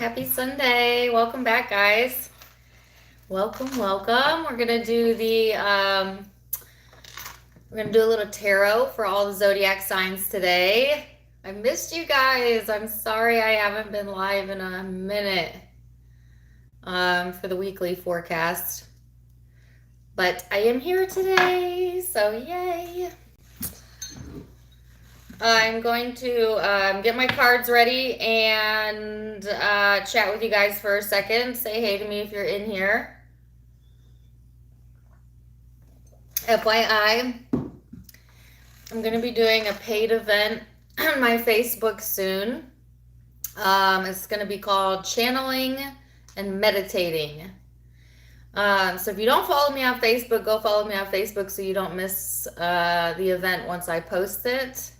Happy Sunday. Welcome back, guys. Welcome, welcome. We're going to do a little tarot for all the zodiac signs today. I missed you guys. I'm sorry I haven't been live in a minute for the weekly forecast. But I am here today, so yay. I'm going to get my cards ready and chat with you guys for a second. Say hey to me if you're in here. FYI, I'm going to be doing a paid event on my Facebook soon. It's going to be called Channeling and Meditating. So if you don't follow me on Facebook, go follow me on Facebook so you don't miss the event once I post it.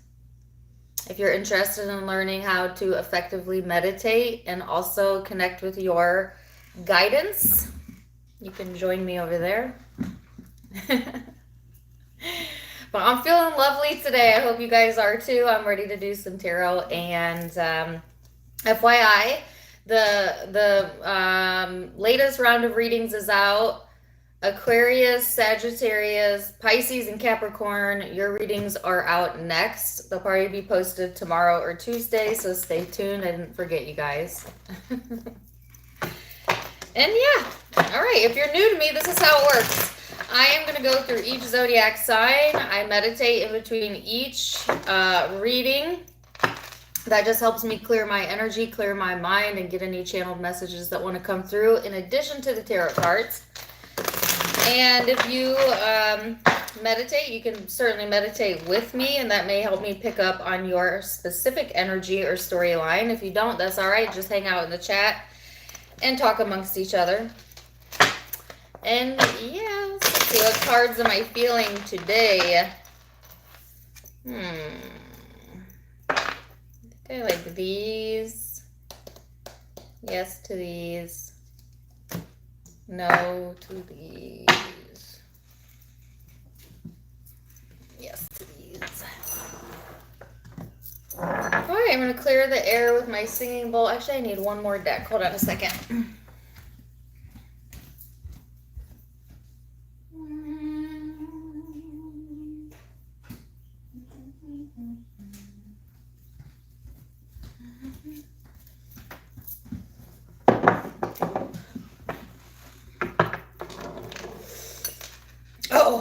If you're interested in learning how to effectively meditate and also connect with your guidance, you can join me over there. But I'm feeling lovely today. I hope you guys are too. I'm ready to do some tarot. And FYI, the latest round of readings is out. Aquarius, Sagittarius, Pisces, and Capricorn, your readings are out next. They'll probably be posted tomorrow or Tuesday, so stay tuned. I didn't forget you guys. And yeah, all right, if you're new to me, this is how it works. I am going to go through each zodiac sign. I meditate in between each reading. That just helps me clear my energy, clear my mind, and get any channeled messages that want to come through in addition to the tarot cards. And if you meditate, you can certainly meditate with me, and that may help me pick up on your specific energy or storyline. If you don't, that's all right. Just hang out in the chat and talk amongst each other. And yeah, let's see, what cards am I feeling today? I like these. Yes to these. No to these. Yes to these. All right, I'm going to clear the air with my singing bowl. Actually, I need one more deck. Hold on a second.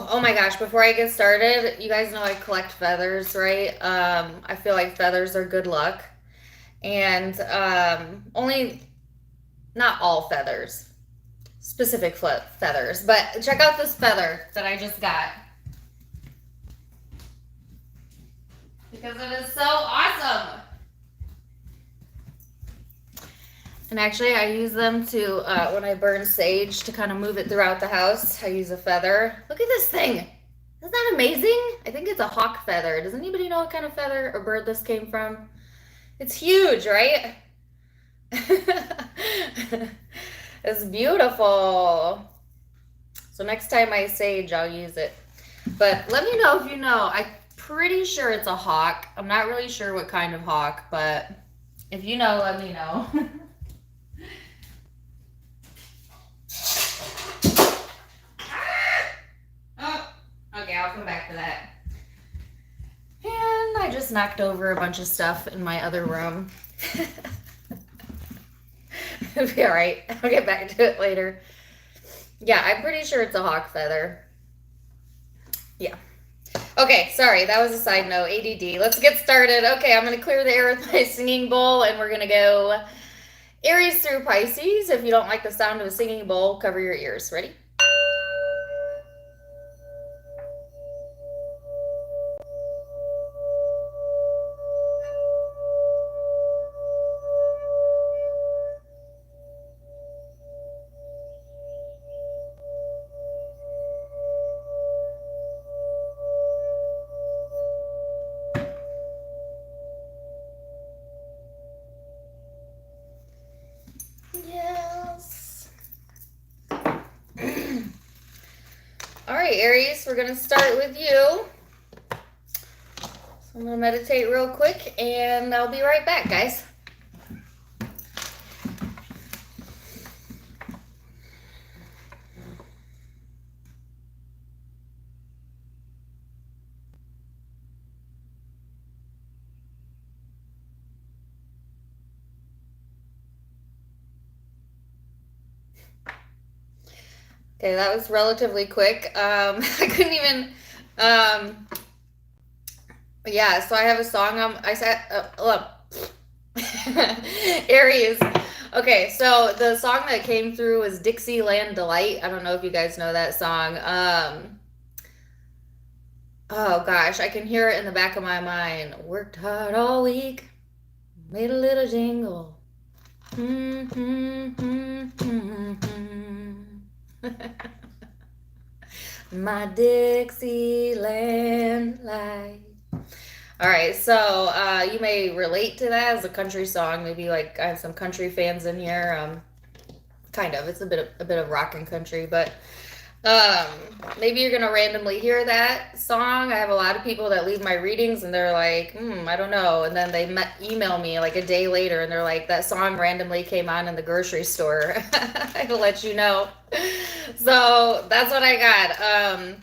Oh my gosh, before I get started, you guys know I collect feathers, right? I feel like feathers are good luck. And not all feathers, specific feathers. But check out this feather that I just got. Because it is so awesome. And actually, I use them to, when I burn sage, to kind of move it throughout the house. I use a feather. Look at this thing. Isn't that amazing? I think it's a hawk feather. Does anybody know what kind of feather or bird this came from? It's huge, right? It's beautiful. So next time I sage, I'll use it. But let me know if you know. I'm pretty sure it's a hawk. I'm not really sure what kind of hawk, but if you know, let me know. Okay, I'll come back to that. And I just knocked over a bunch of stuff in my other room. It'll be all right. I'll get back to it later. Yeah, I'm pretty sure it's a hawk feather. Yeah. Okay, sorry, that was a side note, ADD. Let's get started. Okay, I'm going to clear the air with my singing bowl, and we're going to go Aries through Pisces. If you don't like the sound of a singing bowl, cover your ears. Ready? Aries, we're going to start with you. So I'm going to meditate real quick and I'll be right back, guys. Okay, that was relatively quick. I couldn't even, um, yeah, so I have a song I said, Aries. Okay, so the song that came through was Dixieland Delight. I don't know if you guys know that song. Oh gosh, I can hear it in the back of my mind. Worked hard all week, made a little jingle. My Dixieland light. All right, so you may relate to that as a country song. Maybe like I have some country fans in here. Kind of. It's a bit of rock and country, but um, maybe you're gonna randomly hear that song. I have a lot of people that leave my readings and they're like, I don't know, and then they email me like a day later and they're like, that song randomly came on in the grocery store. I'll let you know. So that's what I got.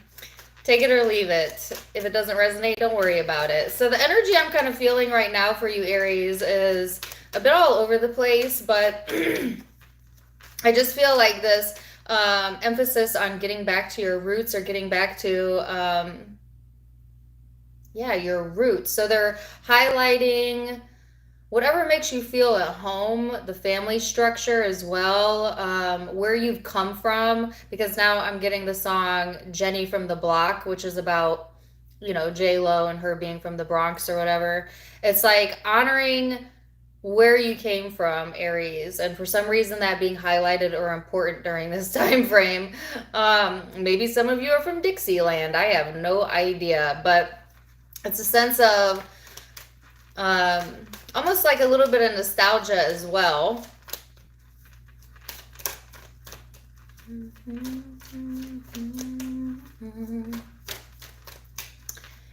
Take it or leave it. If it doesn't resonate, don't worry about it. So the energy I'm kind of feeling right now for you, Aries, is a bit all over the place, but I just feel like this emphasis on getting back to your roots or getting back to, yeah, your roots. So they're highlighting whatever makes you feel at home, the family structure as well, where you've come from, because now I'm getting the song Jenny from the Block, which is about, J-Lo and her being from the Bronx or whatever. It's like honoring where you came from, Aries, and for some reason that being highlighted or important during this time frame. Maybe some of you are from Dixieland. I have no idea, but it's a sense of almost like a little bit of nostalgia as well.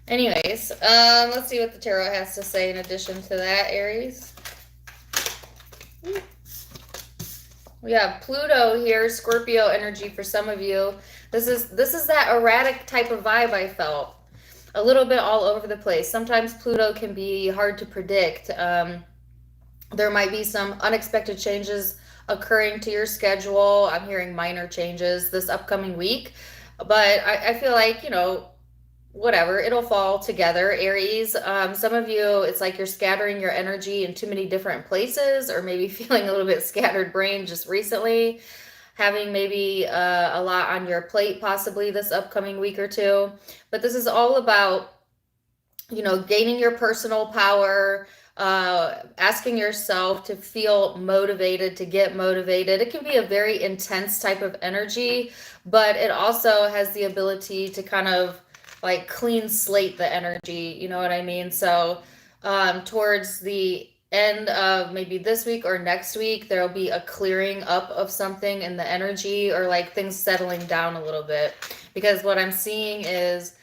Anyways, let's see what the tarot has to say in addition to that, Aries. We have Pluto here, Scorpio energy for some of you. This is that erratic type of vibe I felt. A little bit all over the place. Sometimes Pluto can be hard to predict. There might be some unexpected changes occurring to your schedule. I'm hearing minor changes this upcoming week, but I feel like, whatever, it'll fall together, Aries. Some of you, it's like you're scattering your energy in too many different places, or maybe feeling a little bit scattered brain just recently, having maybe a lot on your plate possibly this upcoming week or two. But this is all about, gaining your personal power, asking yourself to feel motivated, to get motivated. It can be a very intense type of energy, but it also has the ability to kind of like clean slate the energy, you know what I mean? So towards the end of maybe this week or next week, there'll be a clearing up of something in the energy, or like things settling down a little bit, because what I'm seeing is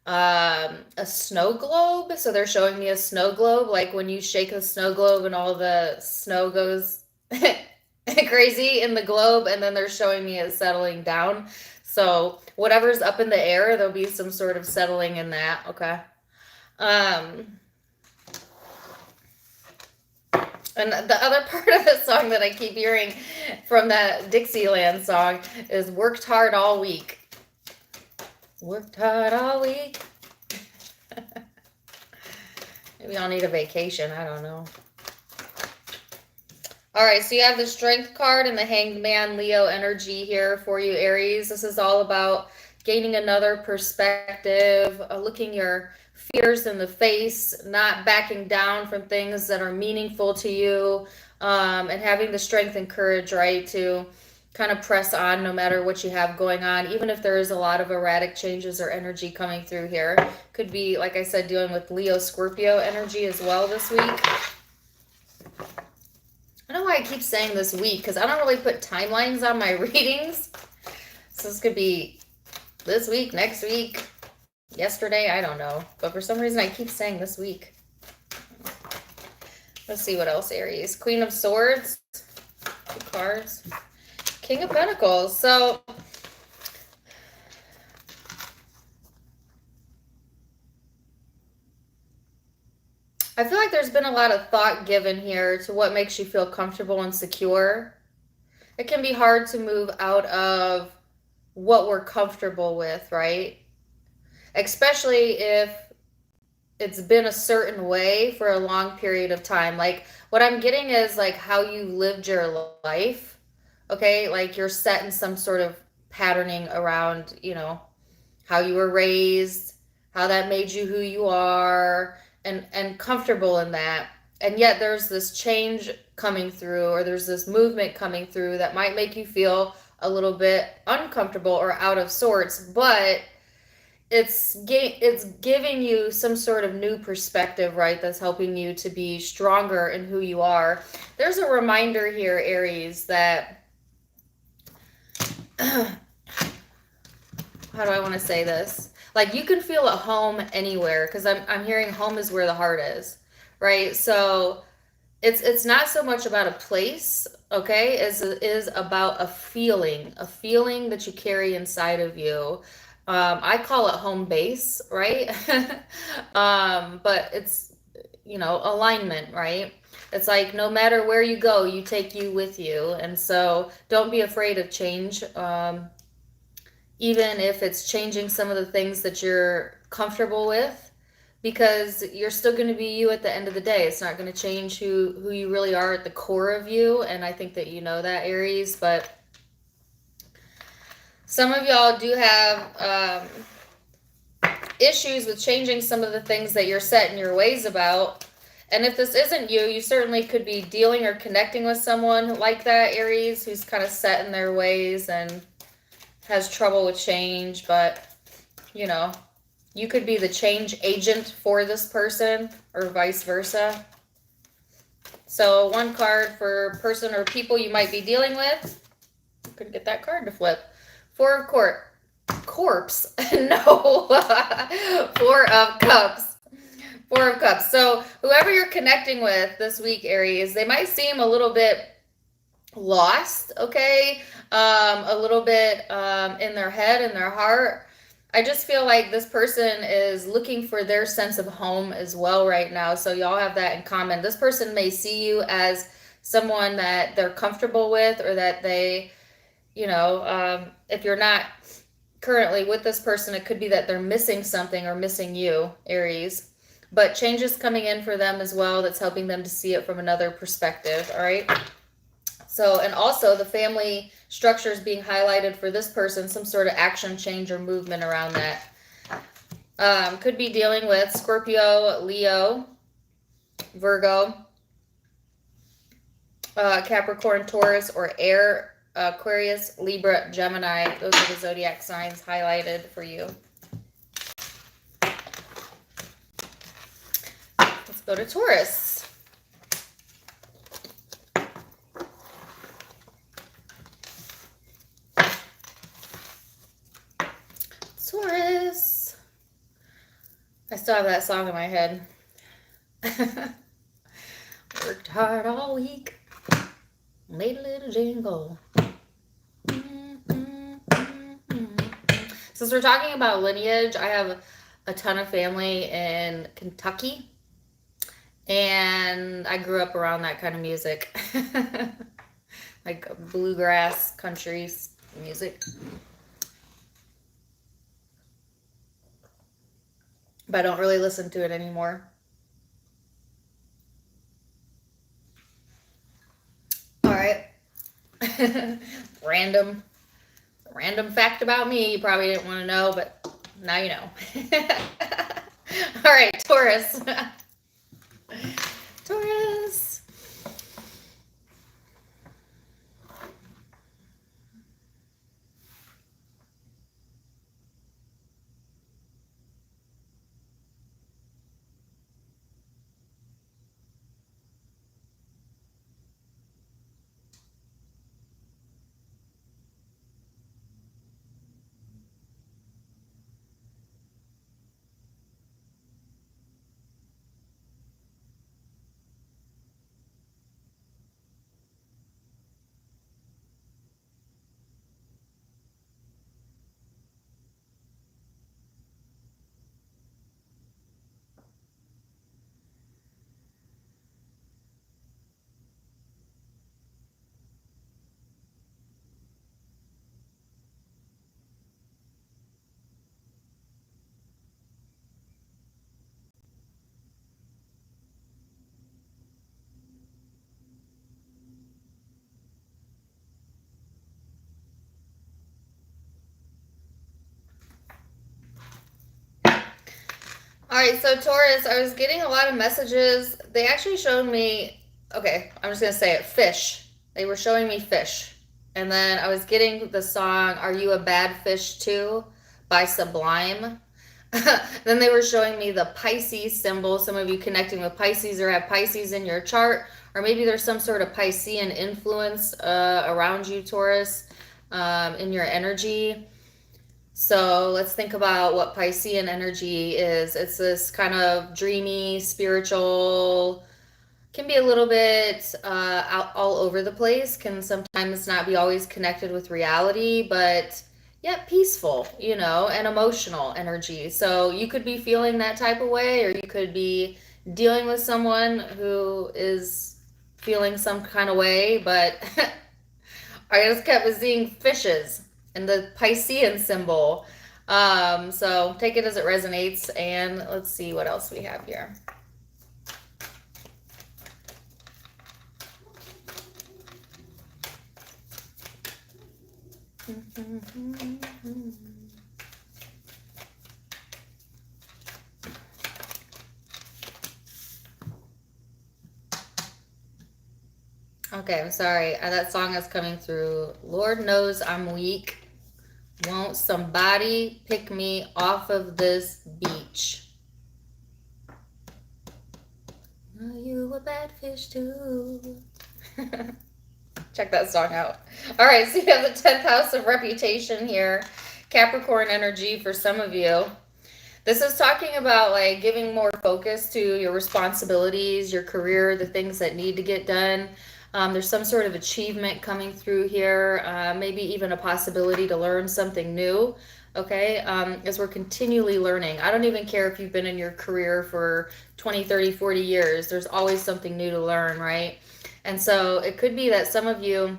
a snow globe. So they're showing me a snow globe, like when you shake a snow globe and all the snow goes crazy in the globe, and then they're showing me it settling down. So whatever's up in the air, there'll be some sort of settling in that, okay? And the other part of the song that I keep hearing from that Dixieland song is worked hard all week. Worked hard all week. Maybe I'll need a vacation, I don't know. All right, so you have the Strength card and the Hanged Man Leo energy here for you, Aries. This is all about gaining another perspective, looking your fears in the face, not backing down from things that are meaningful to you, and having the strength and courage, right, to kind of press on no matter what you have going on, even if there is a lot of erratic changes or energy coming through here. Could be, like I said, dealing with Leo Scorpio energy as well this week. I don't know why I keep saying this week, because I don't really put timelines on my readings. So this could be this week, next week, yesterday, I don't know. But for some reason I keep saying this week. Let's see what else, Aries. Queen of Swords, 2 cards. King of Pentacles. So I feel like there's been a lot of thought given here to what makes you feel comfortable and secure. It can be hard to move out of what we're comfortable with, right? Especially if it's been a certain way for a long period of time. Like what I'm getting is like how you lived your life. Okay, like you're set in some sort of patterning around, how you were raised, how that made you who you are, and comfortable in that. And yet there's this change coming through, or there's this movement coming through that might make you feel a little bit uncomfortable or out of sorts, but it's giving you some sort of new perspective, right? That's helping you to be stronger in who you are. There's a reminder here, Aries, that how do I want to say this? Like you can feel at home anywhere, because I'm hearing home is where the heart is, right? So it's not so much about a place, okay, as it is about a feeling that you carry inside of you. I call it home base, right? But it's, alignment, right? It's like no matter where you go, you take you with you. And so don't be afraid of change. Even if it's changing some of the things that you're comfortable with, because you're still going to be you at the end of the day. It's not going to change who you really are at the core of you. And I think that you know that, Aries. But some of y'all do have issues with changing some of the things that you're set in your ways about. And if this isn't you, you certainly could be dealing or connecting with someone like that, Aries, who's kind of set in their ways and has trouble with change. But, you could be the change agent for this person or vice versa. So one card for person or people you might be dealing with. Couldn't get that card to flip. Four of corpse. No. Four of cups. Four of cups. So whoever you're connecting with this week, Aries, they might seem a little bit lost, okay? A little bit in their head, in their heart. I just feel like this person is looking for their sense of home as well right now. So y'all have that in common. This person may see you as someone that they're comfortable with, or that they, if you're not currently with this person, it could be that they're missing something or missing you, Aries. But change is coming in for them as well that's helping them to see it from another perspective, all right? So, and also the family structure is being highlighted for this person, some sort of action, change, or movement around that. Could be dealing with Scorpio, Leo, Virgo, Capricorn, Taurus, or Air, Aquarius, Libra, Gemini. Those are the zodiac signs highlighted for you. Let's go to Taurus. Taurus. I still have that song in my head. Worked hard all week. Made a little jingle. Since we're talking about lineage, I have a ton of family in Kentucky. And I grew up around that kind of music. Like bluegrass, country music. But I don't really listen to it anymore. All right. Random fact about me you probably didn't want to know, but now you know. All right, Taurus. Taurus. All right, so Taurus, I was getting a lot of messages. They actually showed me, okay, I'm just going to say it, fish. They were showing me fish. And then I was getting the song Are You a Bad Fish Too by Sublime. Then they were showing me the Pisces symbol. Some of you connecting with Pisces or have Pisces in your chart. Or maybe there's some sort of Piscean influence around you, Taurus, in your energy. So let's think about what Piscean energy is. It's this kind of dreamy, spiritual, can be a little bit all over the place, can sometimes not be always connected with reality, but yet peaceful, and emotional energy. So you could be feeling that type of way, or you could be dealing with someone who is feeling some kind of way, but I just kept seeing fishes and the Piscean symbol. So take it as it resonates, and let's see what else we have here. Okay, I'm sorry. That song is coming through. Lord knows I'm weak. Won't somebody pick me off of this beach? Are you a bad fish too? Check that song out. All right, so you have the 10th house of reputation here. Capricorn energy for some of you. This is talking about like giving more focus to your responsibilities, your career, the things that need to get done. There's some sort of achievement coming through here, maybe even a possibility to learn something new, okay, as we're continually learning. I don't even care if you've been in your career for 20, 30, 40 years. There's always something new to learn, right? And so it could be that some of you,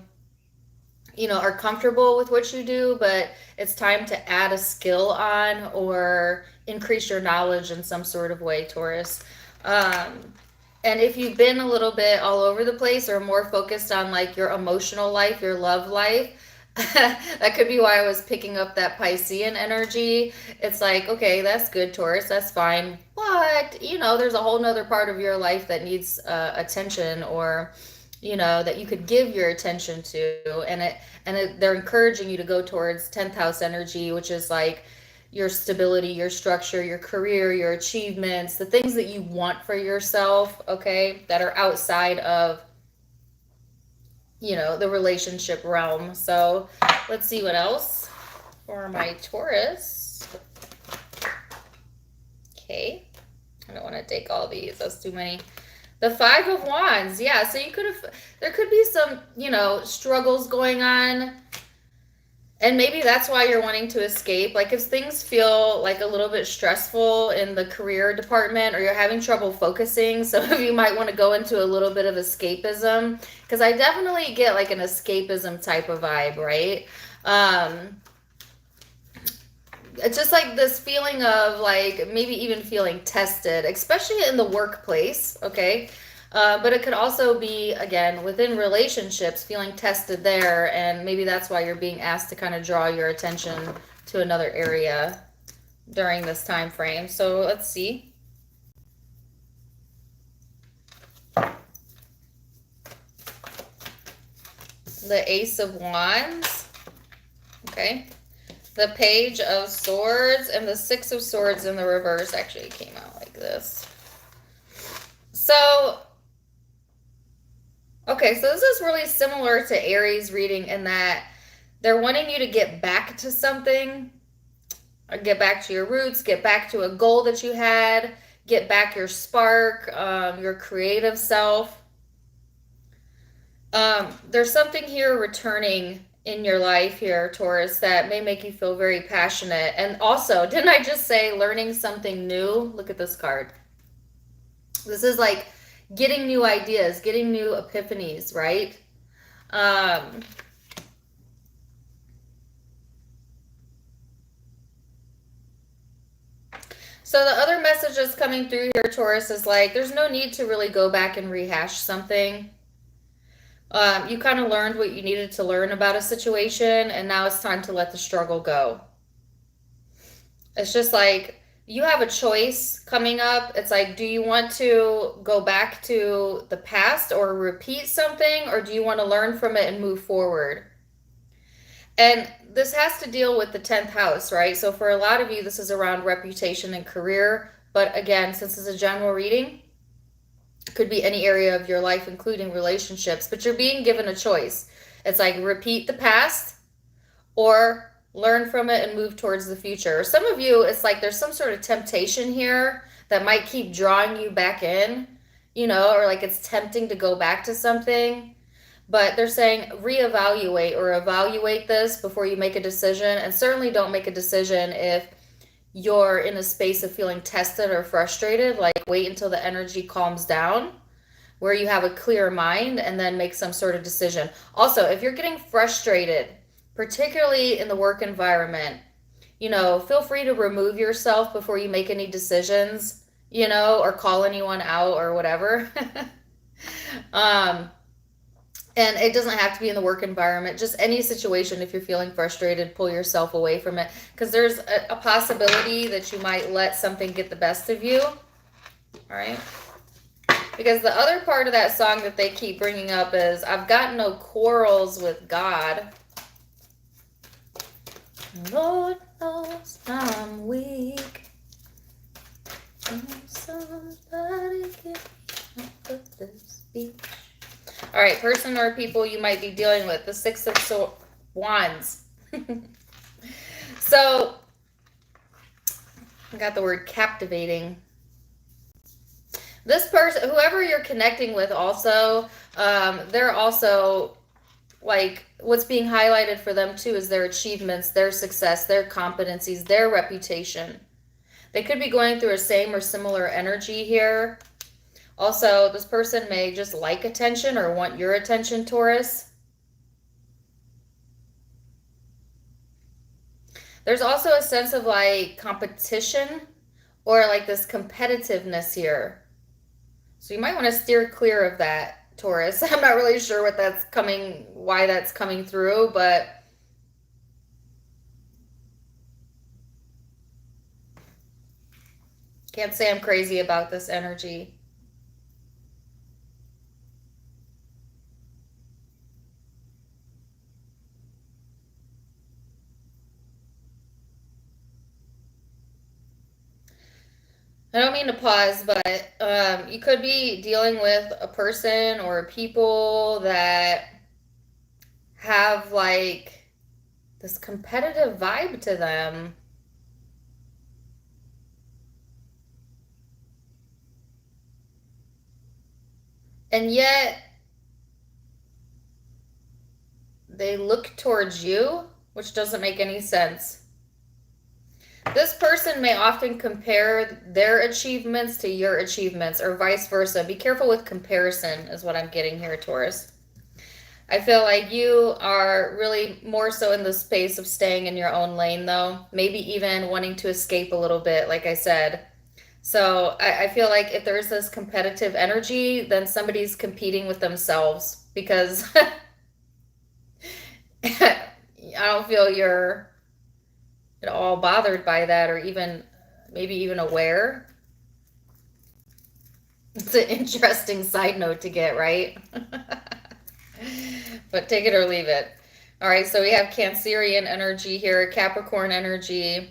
are comfortable with what you do, but it's time to add a skill on or increase your knowledge in some sort of way, Taurus. And if you've been a little bit all over the place or more focused on like your emotional life, your love life, that could be why I was picking up that Piscean energy. It's like, okay, that's good, Taurus, that's fine. But, there's a whole nother part of your life that needs attention, or, that you could give your attention to. And they're encouraging you to go towards 10th house energy, which is like your stability, your structure, your career, your achievements, the things that you want for yourself, okay, that are outside of, the relationship realm. So let's see what else for my Taurus. Okay. I don't want to take all these. That's too many. The 5 of Wands. Yeah, so there could be some, struggles going on. And maybe that's why you're wanting to escape. Like if things feel like a little bit stressful in the career department, or you're having trouble focusing, some of you might want to go into a little bit of escapism, because I definitely get like an escapism type of vibe, right? It's just like this feeling of like maybe even feeling tested, especially in the workplace, okay? But it could also be, again, within relationships, feeling tested there, and maybe that's why you're being asked to kind of draw your attention to another area during this time frame. So let's see. The Ace of Wands, okay? The Page of Swords and the 6 of Swords in the reverse actually came out like this. So okay, so this is really similar to Aries reading in that they're wanting you to get back to something, or get back to your roots, get back to a goal that you had, get back your spark, your creative self. There's something here returning in your life here, Taurus, that may make you feel very passionate. And also, didn't I just say learning something new? Look at this card. This is like getting new ideas, getting new epiphanies, right? So the other message that's coming through here, Taurus, is like there's no need to really go back and rehash something. You kind of learned what you needed to learn about a situation, and now it's time to let the struggle go. It's just like, you have a choice coming up. It's like, do you want to go back to the past or repeat something, or do you want to learn from it and move forward? And this has to deal with the 10th house, right? So for a lot of you, this is around reputation and career. But again, since it's a general reading, it could be any area of your life, including relationships. But you're being given a choice. It's like repeat the past or learn from it and move towards the future. Some of you, it's like there's some sort of temptation here that might keep drawing you back in, you know, or like it's tempting to go back to something. But they're saying reevaluate or evaluate this before you make a decision. And certainly don't make a decision if you're in a space of feeling tested or frustrated. Like wait until the energy calms down, where you have a clear mind, and then make some sort of decision. Also, if you're getting frustrated, particularly in the work environment, you know, feel free to remove yourself before you make any decisions, you know, or call anyone out or whatever. And it doesn't have to be in the work environment. Just any situation, if you're feeling frustrated, pull yourself away from it. Because there's a possibility that you might let something get the best of you. All right? Because the other part of that song that they keep bringing up is, I've got no quarrels with God. Lord knows I'm weak. Somebody get me off of this beach. All right, person or people you might be dealing with. The Six of Wands. So, I got the word captivating. This person, whoever you're connecting with also, they're also, like, what's being highlighted for them too is their achievements, their success, their competencies, their reputation. They could be going through a same or similar energy here. Also, this person may just like attention or want your attention, Taurus. There's also a sense of like competition or like this competitiveness here. So you might want to steer clear of that, Taurus. I'm not really sure what that's coming, why that's coming through, but can't say I'm crazy about this energy. I don't mean to pause, but you could be dealing with a person or people that have like this competitive vibe to them. And yet they look towards you, which doesn't make any sense. This person may often compare their achievements to your achievements or vice versa. Be careful with comparison is what I'm getting here, Taurus. I feel like you are really more so in the space of staying in your own lane, though. Maybe even wanting to escape a little bit, like I said. So I feel like if there's this competitive energy, then somebody's competing with themselves, because I don't feel you're at all bothered by that, or even maybe even aware. It's an interesting side note to get, right? But take it or leave it. All right, so we have Cancerian energy here, Capricorn energy,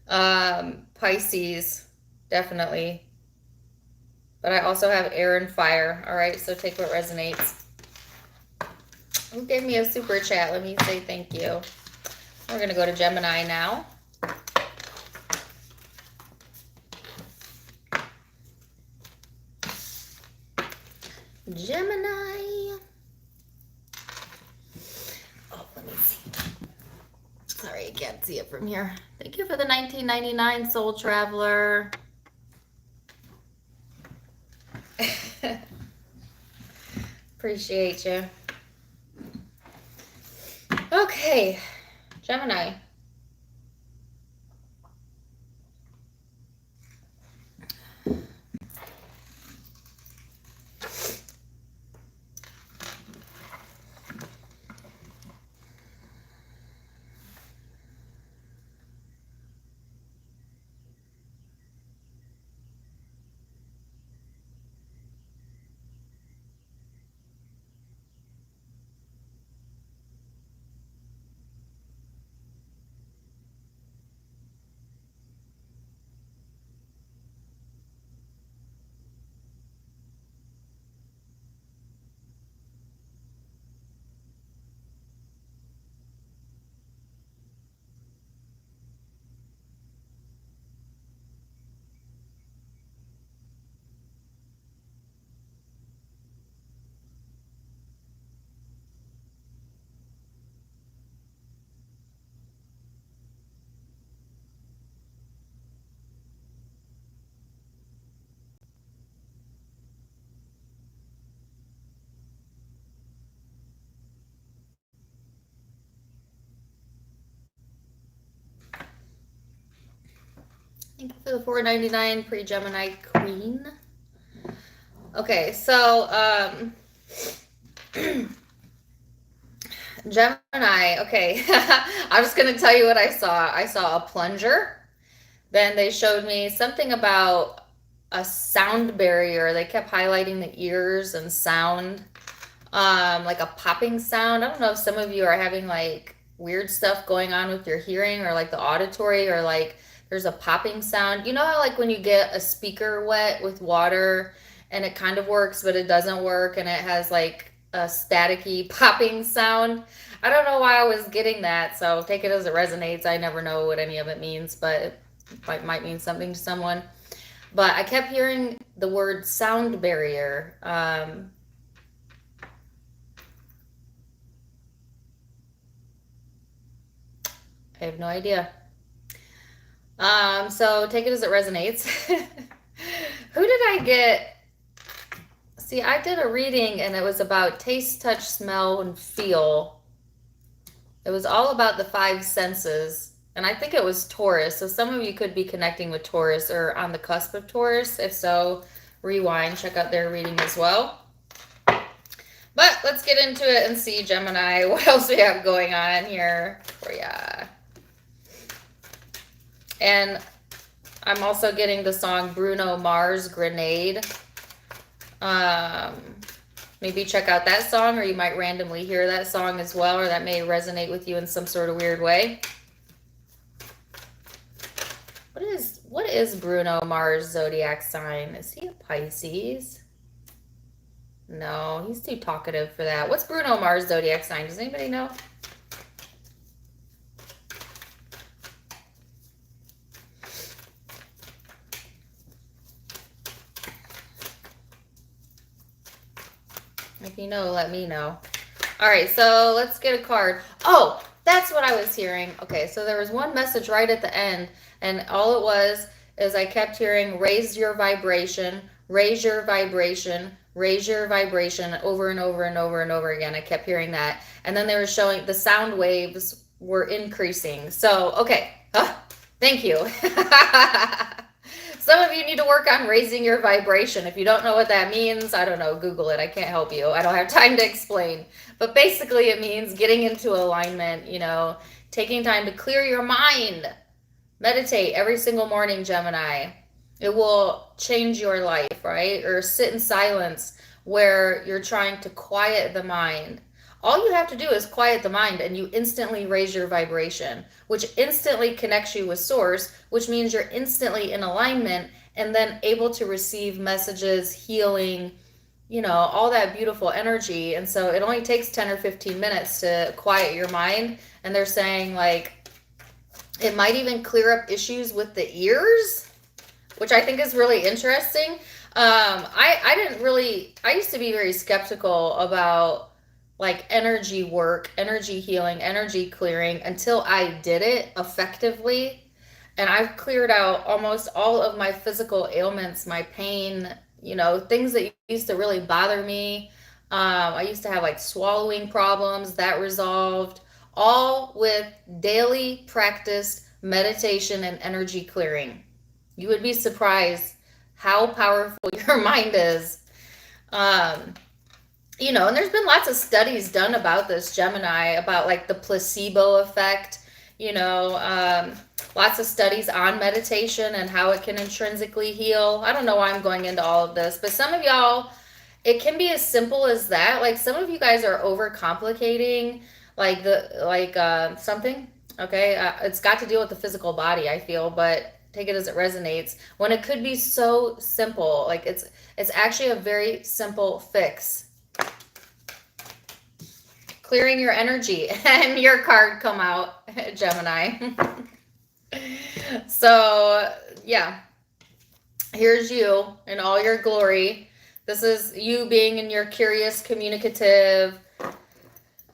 Pisces, definitely. But I also have air and fire. All right, so take what resonates. Who gave me a super chat? Let me say thank you. We're going to go to Gemini now. Gemini. Oh, let me see. Sorry, I can't see it from here. Thank you for the 1999 Soul Traveler. Appreciate you. Okay, Gemini. for the $4.99 pre-Gemini Queen. Okay, so Gemini, okay. I'm just going to tell you what I saw. I saw a plunger. Then they showed me something about a sound barrier. They kept highlighting the ears and sound, like a popping sound. I don't know if some of you are having like weird stuff going on with your hearing or like the auditory, or like there's a popping sound. You know how like when you get a speaker wet with water and it kind of works, but it doesn't work, and it has like a staticky popping sound? I don't know why I was getting that, so take it as it resonates. I never know what any of it means, but it might mean something to someone. But I kept hearing the word sound barrier. I have no idea. So take it as it resonates. Who did I get? See, I did a reading and it was about taste, touch, smell, and feel. It was all about the five senses. And I think it was Taurus. So some of you could be connecting with Taurus or on the cusp of Taurus. If so, rewind, check out their reading as well. But let's get into it and see, Gemini, what else we have going on here for ya. And I'm also getting the song Bruno Mars, Grenade. Maybe check out that song, or you might randomly hear that song as well, or that may resonate with you in some sort of weird way. What is Bruno Mars' zodiac sign? Is he a Pisces? No, he's too talkative for that. What's Bruno Mars' zodiac sign? Does anybody know? If you know, let me know. All right, so let's get a card. Oh, that's what I was hearing. Okay, so there was one message right at the end, and all it was is I kept hearing raise your vibration, raise your vibration, raise your vibration over and over and over and over again. I kept hearing that. And then they were showing the sound waves were increasing. So, okay. Thank you. Some of you need to work on raising your vibration. If you don't know what that means, I don't know, Google it. I can't help you. I don't have time to explain. But basically it means getting into alignment, you know, taking time to clear your mind. Meditate every single morning, Gemini. It will change your life, right? Or sit in silence where you're trying to quiet the mind. All you have to do is quiet the mind and you instantly raise your vibration, which instantly connects you with source, which means you're instantly in alignment and then able to receive messages, healing, you know, all that beautiful energy. And so it only takes 10 or 15 minutes to quiet your mind. And they're saying like, it might even clear up issues with the ears, which I think is really interesting. I used to be very skeptical about like energy work, energy healing, energy clearing until I did it effectively. And I've cleared out almost all of my physical ailments, my pain, you know, things that used to really bother me. I used to have like swallowing problems that resolved, all with daily practiced meditation and energy clearing. You would be surprised how powerful your mind is. You know, and there's been lots of studies done about this, Gemini, about like the placebo effect, you know, lots of studies on meditation and how it can intrinsically heal. I don't know why I'm going into all of this, but some of y'all, it can be as simple as that. Like some of you guys are overcomplicating something. Okay. It's got to deal with the physical body, I feel, but take it as it resonates, when it could be so simple. Like it's actually a very simple fix. Clearing your energy, and your card come out, Gemini. So yeah, here's you in all your glory. This is you being in your curious, communicative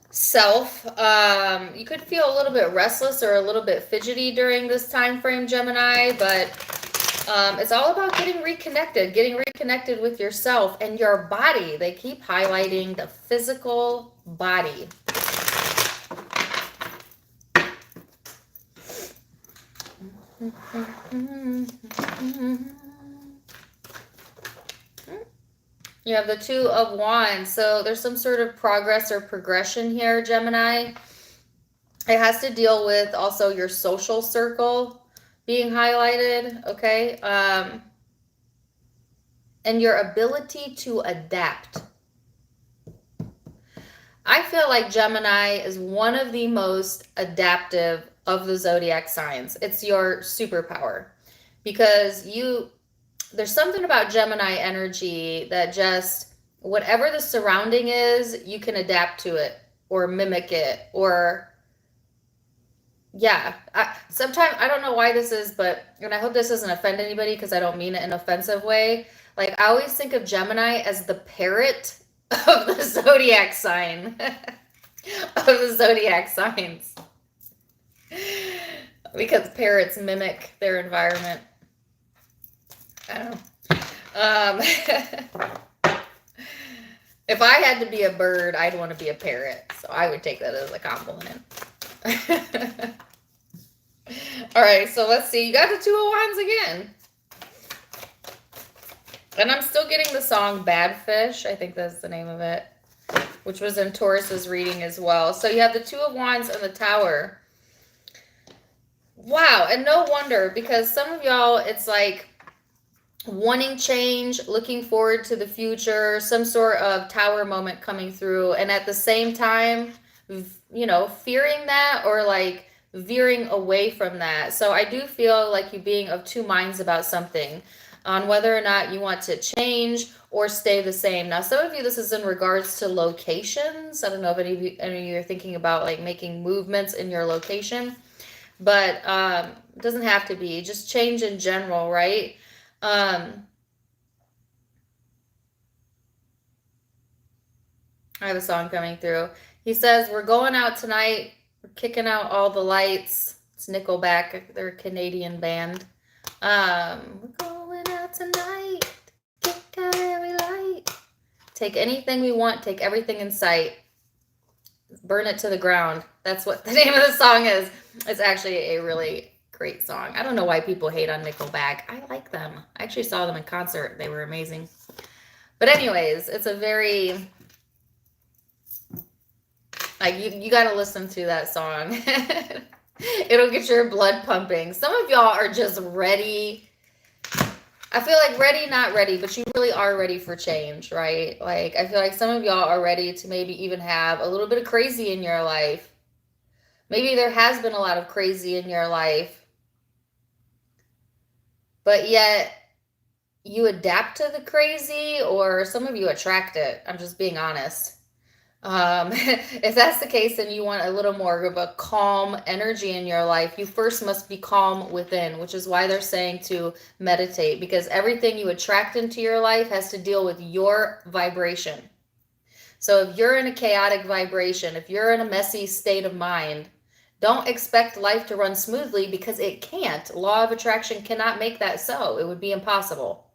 self. You could feel a little bit restless or a little bit fidgety during this time frame, Gemini, but it's all about getting reconnected with yourself and your body. They keep highlighting the physical body. You have the Two of Wands. So there's some sort of progress or progression here, Gemini. It has to deal with also your social circle being highlighted, okay? And your ability to adapt. I feel like Gemini is one of the most adaptive of the zodiac signs. It's your superpower because there's something about Gemini energy that just, whatever the surrounding is, you can adapt to it or mimic it or, yeah. Sometimes, I don't know why this is, and I hope this doesn't offend anybody because I don't mean it in an offensive way. Like, I always think of Gemini as the parrot of the zodiac sign. Of the zodiac signs. Because parrots mimic their environment. I don't know. If I had to be a bird, I'd want to be a parrot. So I would take that as a compliment. All right, so let's see. You got the Two of Wands again. And I'm still getting the song Bad Fish. I think that's the name of it. Which was in Taurus's reading as well. So you have the Two of Wands and the Tower. Wow, and no wonder, because some of y'all, it's like wanting change, looking forward to the future, some sort of Tower moment coming through, and at the same time, you know, fearing that or like veering away from that. So I do feel like you being of two minds about something, on whether or not you want to change or stay the same. Now, some of you, this is in regards to locations. I don't know if any of you are thinking about like making movements in your location, but it doesn't have to be. Just change in general, right? I have a song coming through. He says, we're going out tonight. We're kicking out all the lights. It's Nickelback. They're a Canadian band. We're going out tonight. Kick out every light. Take anything we want. Take everything in sight. Burn it to the ground. That's what the name of the song is. It's actually a really great song. I don't know why people hate on Nickelback. I like them. I actually saw them in concert. They were amazing. But anyways, it's a very, like, you got to listen to that song. It'll get your blood pumping. Some of y'all are just ready. I feel like ready, not ready, but you really are ready for change, right? Like, I feel like some of y'all are ready to maybe even have a little bit of crazy in your life. Maybe there has been a lot of crazy in your life, but yet you adapt to the crazy, or some of you attract it. I'm just being honest. If that's the case, then you want a little more of a calm energy in your life. You first must be calm within, which is why they're saying to meditate, because everything you attract into your life has to deal with your vibration. So if you're in a chaotic vibration, if you're in a messy state of mind, don't expect life to run smoothly, because it can't. Law of attraction cannot make that so. It would be impossible.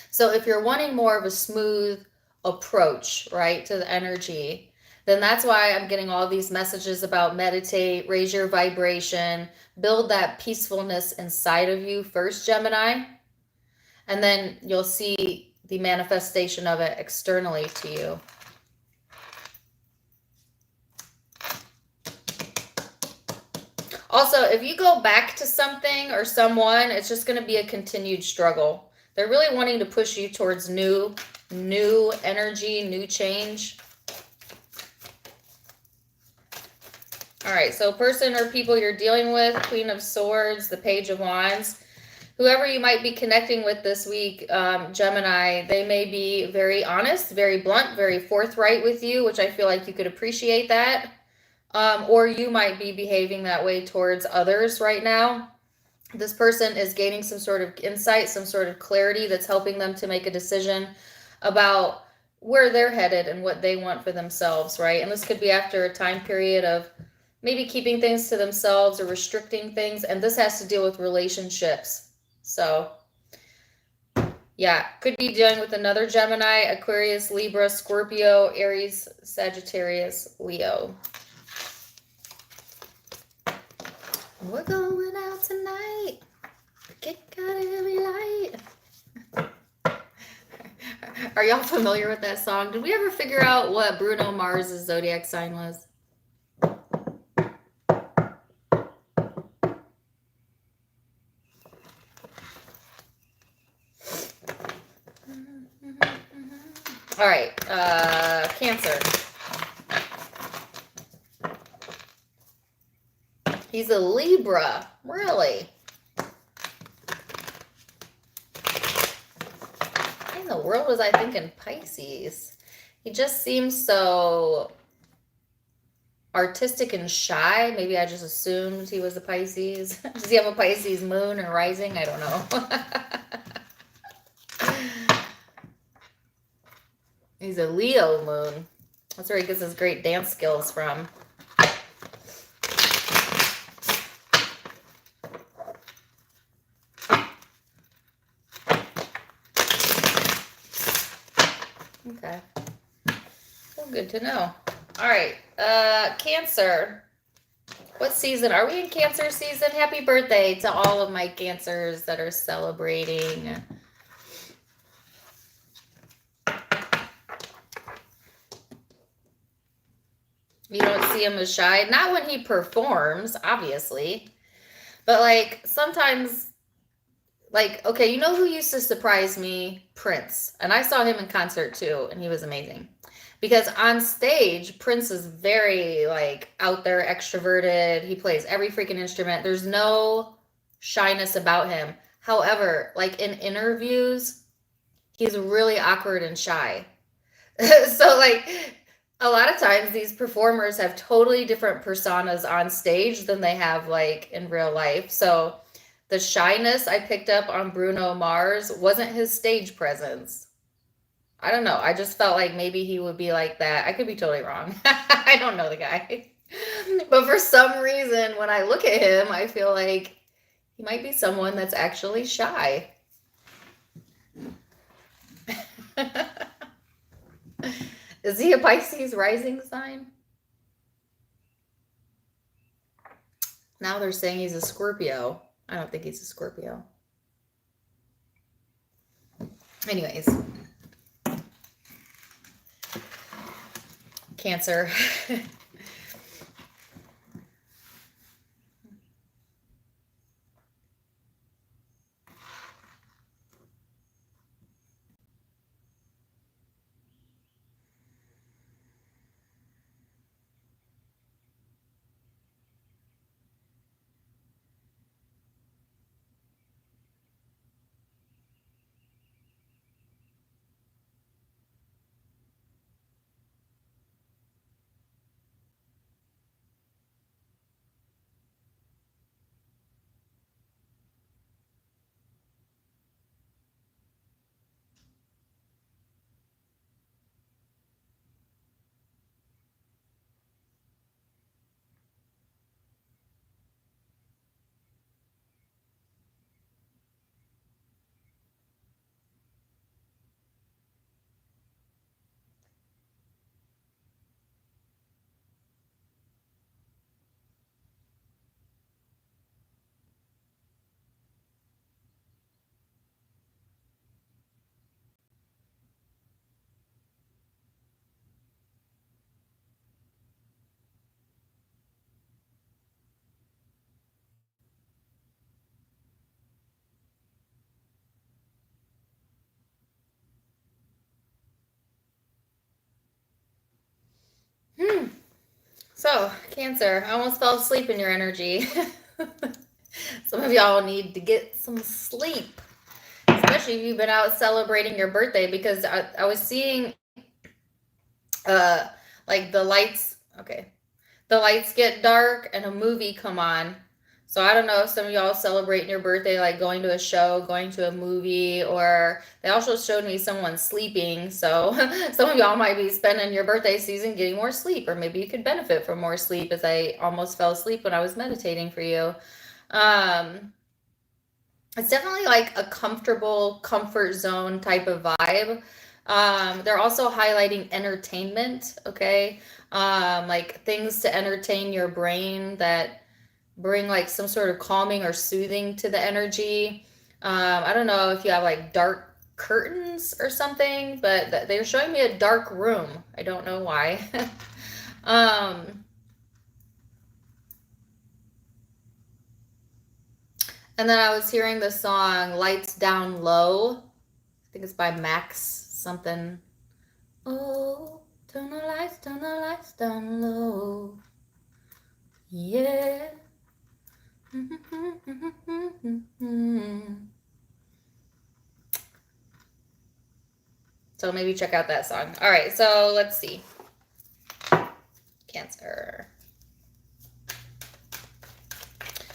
So if you're wanting more of a smooth approach, right, to the energy, then that's why I'm getting all these messages about meditate, raise your vibration, build that peacefulness inside of you first, Gemini, and then you'll see the manifestation of it externally to you. Also, if you go back to something or someone, it's just going to be a continued struggle. They're really wanting to push you towards new energy, new change. All right, so person or people you're dealing with, Queen of Swords, the Page of Wands. Whoever you might be connecting with this week, Gemini, they may be very honest, very blunt, very forthright with you, which I feel like you could appreciate that. Or you might be behaving that way towards others right now. This person is gaining some sort of insight, some sort of clarity that's helping them to make a decision about where they're headed and what they want for themselves, right? And this could be after a time period of maybe keeping things to themselves or restricting things. And this has to deal with relationships. So, yeah, could be dealing with another Gemini, Aquarius, Libra, Scorpio, Aries, Sagittarius, Leo. We're going out tonight. Get out of every light. Are y'all familiar with that song? Did we ever figure out what Bruno Mars' zodiac sign was? All right, Cancer. He's a Libra, really? What in the world was I thinking Pisces? He just seems so artistic and shy. Maybe I just assumed he was a Pisces. Does he have a Pisces moon or rising? I don't know. He's a Leo moon. That's where he gets his great dance skills from. Okay. Well, good to know. All right. Cancer. What season? Are we in Cancer season? Happy birthday to all of my Cancers that are celebrating. You don't see him as shy. Not when he performs, obviously. But, like, sometimes, like, okay, you know who used to surprise me? Prince. And I saw him in concert, too, and he was amazing. Because on stage, Prince is very, like, out there, extroverted. He plays every freaking instrument. There's no shyness about him. However, like, in interviews, he's really awkward and shy. So, like, a lot of times these performers have totally different personas on stage than they have like in real life. So the shyness I picked up on Bruno Mars wasn't his stage presence. I don't know. I just felt like maybe he would be like that. I could be totally wrong. I don't know the guy. But for some reason, when I look at him, I feel like he might be someone that's actually shy. Is he a Pisces rising sign? Now they're saying he's a Scorpio. I don't think he's a Scorpio. Anyways. Cancer. So, Cancer, I almost fell asleep in your energy. Some of y'all need to get some sleep, especially if you've been out celebrating your birthday, because I was seeing like the lights, okay, the lights get dark and a movie come on. So I don't know if some of y'all celebrating your birthday, like going to a show, going to a movie, or they also showed me someone sleeping. So some of y'all might be spending your birthday season getting more sleep, or maybe you could benefit from more sleep, as I almost fell asleep when I was meditating for you. It's definitely like a comfortable comfort zone type of vibe. They're also highlighting entertainment, okay? Like things to entertain your brain that bring like some sort of calming or soothing to the energy. I don't know if you have like dark curtains or something, but they're showing me a dark room. I don't know why. And then I was hearing the song Lights Down Low. I think it's by Max something. Oh, turn the lights down low. Yeah. So maybe check out that song. All right, so let's see. Cancer.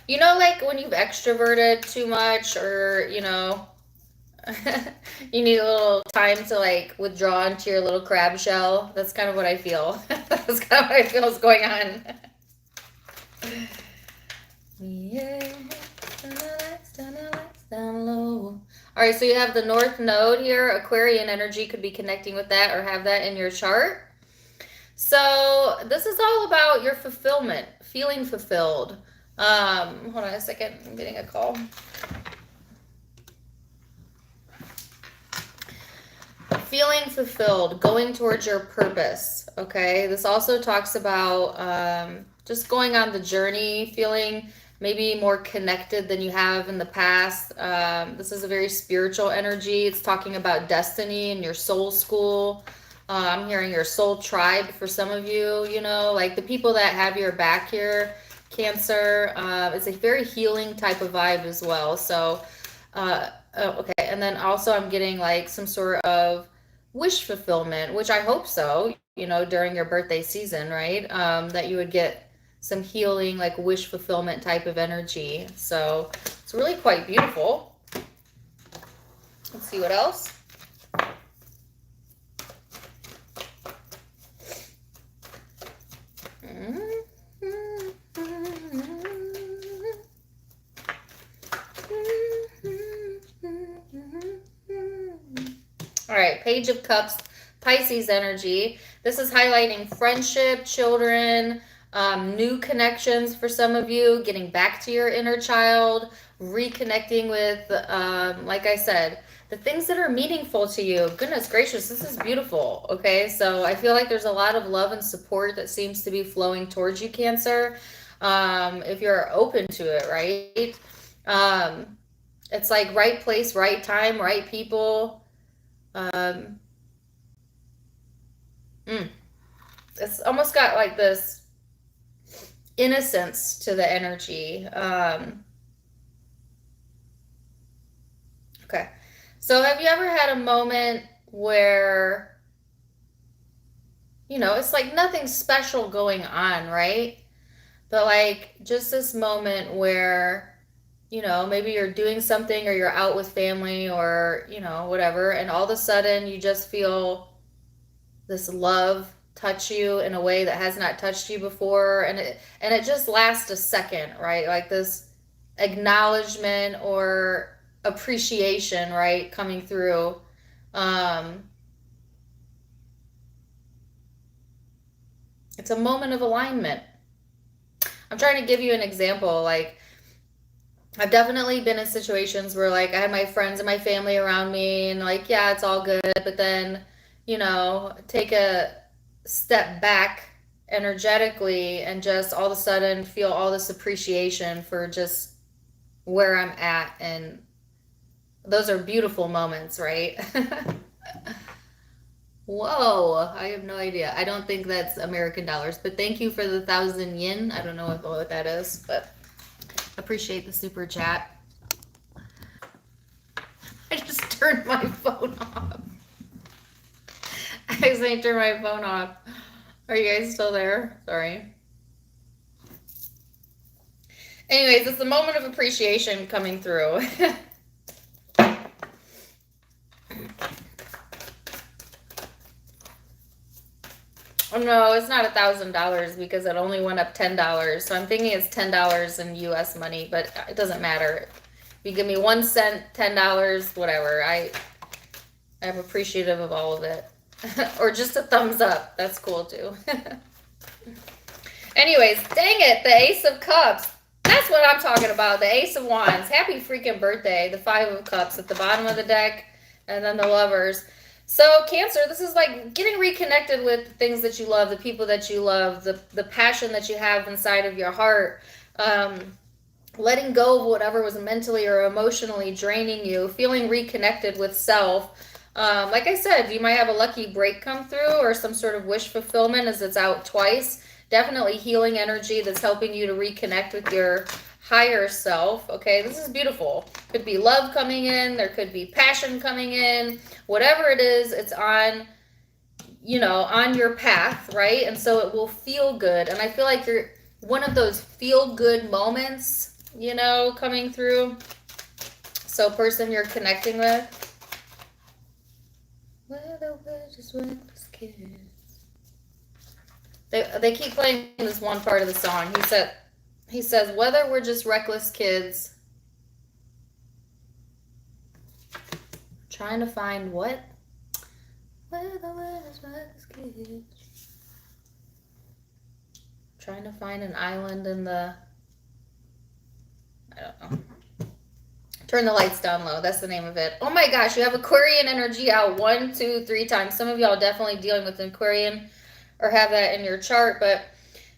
You know, like when you've extroverted too much, or, you know, you need a little time to like withdraw into your little crab shell. That's kind of what I feel. That's kind of what I feel is going on. Yeah. Turn the lights down low. All right, so you have the North Node here. Aquarian energy could be connecting with that or have that in your chart. So this is all about your fulfillment, feeling fulfilled. Hold on a second. I'm getting a call. Feeling fulfilled, going towards your purpose. Okay. This also talks about just going on the journey, feeling maybe more connected than you have in the past. This is a very spiritual energy. It's talking about destiny and your soul school. I'm hearing your soul tribe for some of you, you know, like the people that have your back here, Cancer. It's a very healing type of vibe as well. So, okay. And then also I'm getting like some sort of wish fulfillment, which I hope so, you know, during your birthday season, right? That you would get some healing, like wish fulfillment type of energy. So it's really quite beautiful. Let's see what else. All right, Page of Cups, Pisces energy. This is highlighting friendship, children, new connections for some of you, getting back to your inner child, reconnecting with, like I said, the things that are meaningful to you. Goodness gracious, this is beautiful. Okay, so I feel like there's a lot of love and support that seems to be flowing towards you, Cancer. If you're open to it, right? It's like right place, right time, right people. It's almost got like this innocence to the energy. Okay. So have you ever had a moment where, you know, it's like nothing special going on, right? But like just this moment where, you know, maybe you're doing something or you're out with family or, you know, whatever, and all of a sudden you just feel this love touch you in a way that has not touched you before, and it just lasts a second, right? Like this acknowledgement or appreciation, right, coming through. It's a moment of alignment. I'm trying to give you an example. Like, I've definitely been in situations where like I had my friends and my family around me and like, yeah, it's all good. But then, you know, take a step back energetically and just all of a sudden feel all this appreciation for just where I'm at. And those are beautiful moments, right? Whoa, I have no idea. I don't think that's American dollars, but thank you for the 1,000 yen. I don't know what that is, but appreciate the super chat. I just turned my phone off. I accidentally turned my phone off. Are you guys still there? Sorry. Anyways, it's a moment of appreciation coming through. Oh no, it's not $1,000 because it only went up $10. So I'm thinking it's $10 in US money, but it doesn't matter. If you give me 1 cent, $10, whatever. I'm appreciative of all of it. Or just a thumbs up. That's cool too. Anyways, dang it, the Ace of Cups. That That's what I'm talking about. The Ace of Wands. Happy freaking birthday. The Five of Cups at the bottom of the deck. And then the Lovers. So Cancer, this is like getting reconnected with the things that you love, the people that you love, the passion that you have inside of your heart. Letting go of whatever was mentally or emotionally draining you. Feeling reconnected with self. Like I said, you might have a lucky break come through or some sort of wish fulfillment as it's out twice. Definitely healing energy that's helping you to reconnect with your higher self. Okay, this is beautiful. Could be love coming in. There could be passion coming in. Whatever it is, it's on, you know, on your path, right? And so it will feel good. And I feel like you're one of those feel good moments, you know, coming through. So person you're connecting with. Well, we're just reckless kids. They keep playing this one part of the song. He says, whether we're just reckless kids. Trying to find what? Whether we're just reckless kids. Trying to find an island in the... I don't know. Turn the lights down low. That's the name of it. Oh my gosh, you have Aquarian energy out 1, 2, 3 times. Some of y'all definitely dealing with Aquarian or have that in your chart. But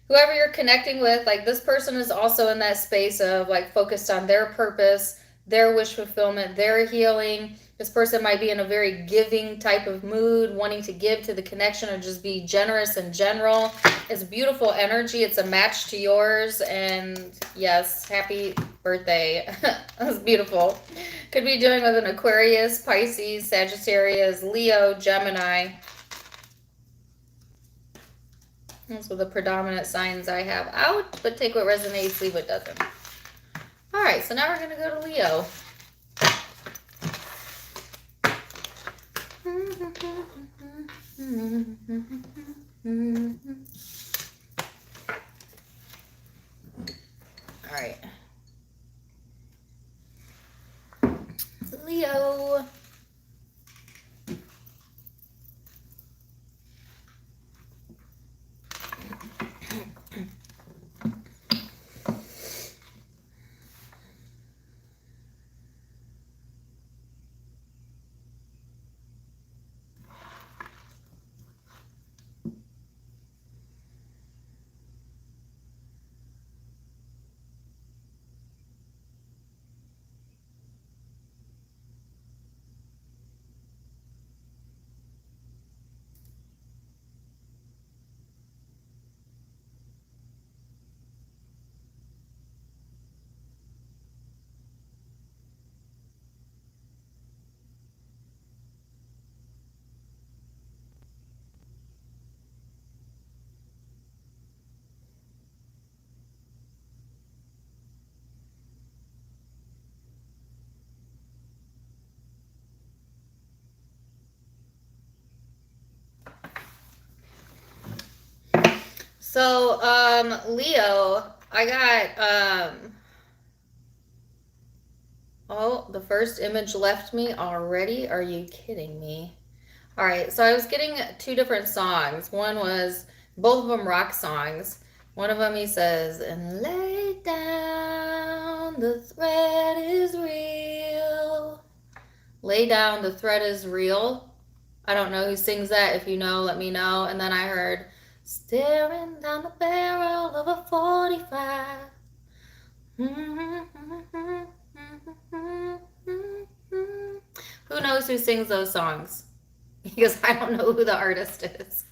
whoever you're connecting with, like this person is also in that space of like focused on their purpose, their wish fulfillment, their healing. This person might be in a very giving type of mood, wanting to give to the connection or just be generous in general. It's beautiful energy. It's a match to yours. And yes, happy birthday. That's beautiful. Could be dealing with an Aquarius, Pisces, Sagittarius, Leo, Gemini. Those are the predominant signs I have out, but take what resonates, leave what doesn't. All right, so now we're going to go to Leo. All right. Leo. So, Leo, I got, oh, the first image left me already. Are you kidding me? All right, so I was getting 2 different songs. One was, both of them rock songs. One of them he says, and lay down, the thread is real. Lay down, the thread is real. I don't know who sings that. If you know, let me know. And then I heard, staring down the barrel of a 45. Who knows who sings those songs? Because I don't know who the artist is.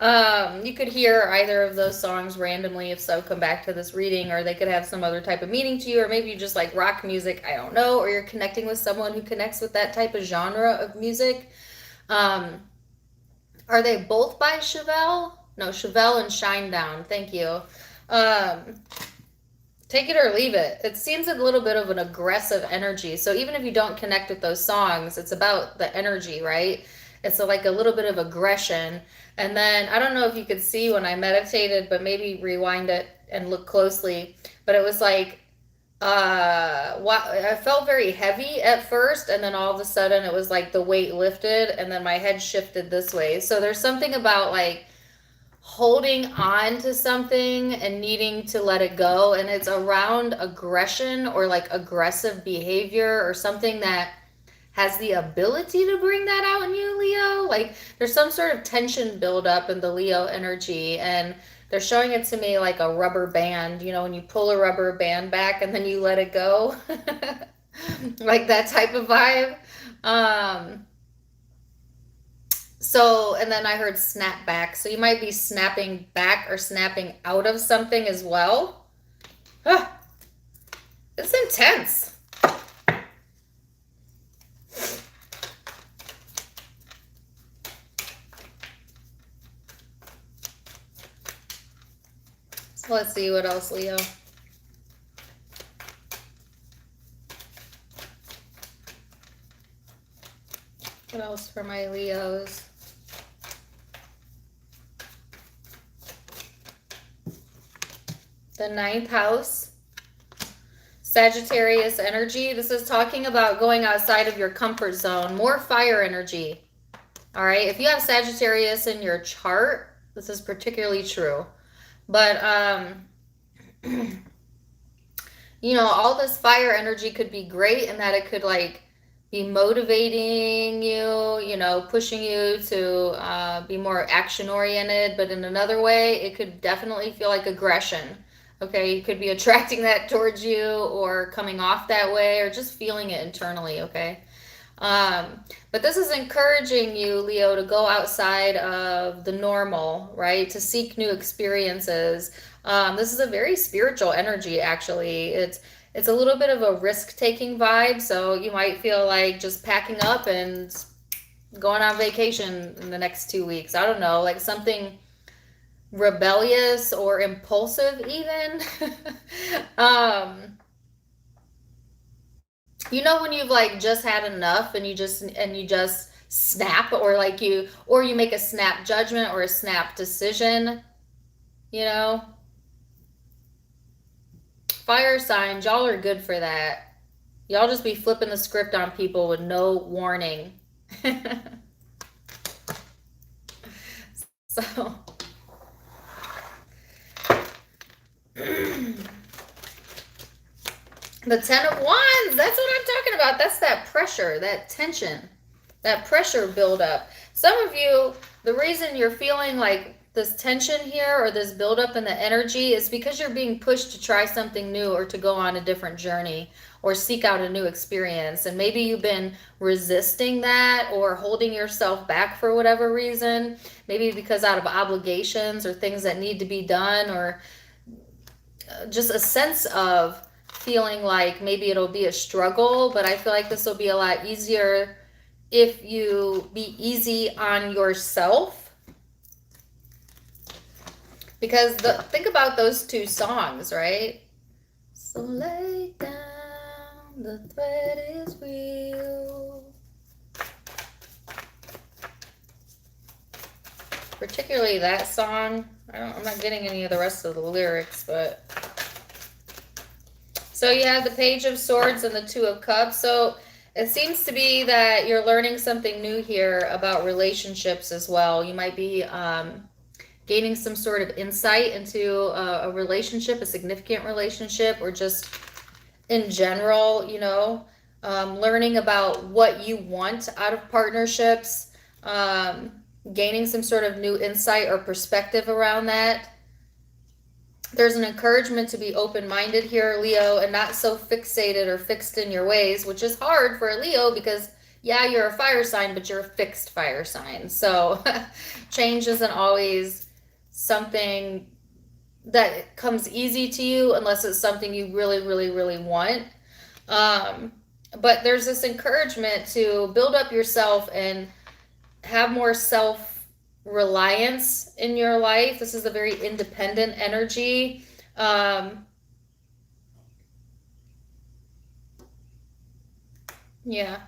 You could hear either of those songs randomly. If so, come back to this reading, or they could have some other type of meaning to you, or maybe you just like rock music. I don't know. Or you're connecting with someone who connects with that type of genre of music. Are they both by Chevelle? No, Chevelle and Shinedown. Thank you. Take it or leave it. It seems a little bit of an aggressive energy. So even if you don't connect with those songs, it's about the energy, right? It's like a little bit of aggression. And then, I don't know if you could see when I meditated, but maybe rewind it and look closely. But it was like, I felt very heavy at first, and then all of a sudden it was like the weight lifted, and then my head shifted this way. So there's something about like holding on to something and needing to let it go. And it's around aggression or like aggressive behavior or something that has the ability to bring that out in you, Leo. Like there's some sort of tension buildup in the Leo energy, and they're showing it to me like a rubber band, you know, when you pull a rubber band back and then you let it go. Like that type of vibe. So, and then I heard snap back. So you might be snapping back or snapping out of something as well. Huh. It's intense. So let's see what else, Leo. What else for my Leos? The 9th house. Sagittarius energy. This is talking about going outside of your comfort zone. More fire energy. All right. If you have Sagittarius in your chart, this is particularly true. But, you know, all this fire energy could be great in that it could like be motivating you, you know, pushing you to be more action oriented. But in another way, it could definitely feel like aggression. Okay, you could be attracting that towards you or coming off that way or just feeling it internally, okay? But this is encouraging you, Leo, to go outside of the normal, right? To seek new experiences. This is a very spiritual energy, actually. It's a little bit of a risk-taking vibe, so you might feel like just packing up and going on vacation in the next 2 weeks. I don't know, like something rebellious or impulsive even. You know when you've like just had enough and you just snap, or like you make a snap judgment or a snap decision, you know? Fire signs, y'all are good for that. Y'all just be flipping the script on people with no warning. So the 10 of Wands, that's what I'm talking about. That's that pressure, that tension, that pressure buildup. Some of you, the reason you're feeling like this tension here or this buildup in the energy is because you're being pushed to try something new or to go on a different journey or seek out a new experience. And maybe you've been resisting that or holding yourself back for whatever reason. Maybe because out of obligations or things that need to be done, or just a sense of feeling like maybe it'll be a struggle. But I feel like this will be a lot easier if you be easy on yourself. Because think about those two songs, right? So lay down, the thread is real. Particularly that song. I'm not getting any of the rest of the lyrics, but... So you have the Page of Swords and the Two of Cups. So it seems to be that you're learning something new here about relationships as well. You might be gaining some sort of insight into a relationship, a significant relationship, or just in general, you know, learning about what you want out of partnerships, gaining some sort of new insight or perspective around that. There's an encouragement to be open-minded here, Leo, and not so fixated or fixed in your ways, which is hard for a Leo because, yeah, you're a fire sign, but you're a fixed fire sign. So change isn't always something that comes easy to you unless it's something you really, really, really want. But there's this encouragement to build up yourself and have more self-reliance in your life. This is a very independent energy. Yeah.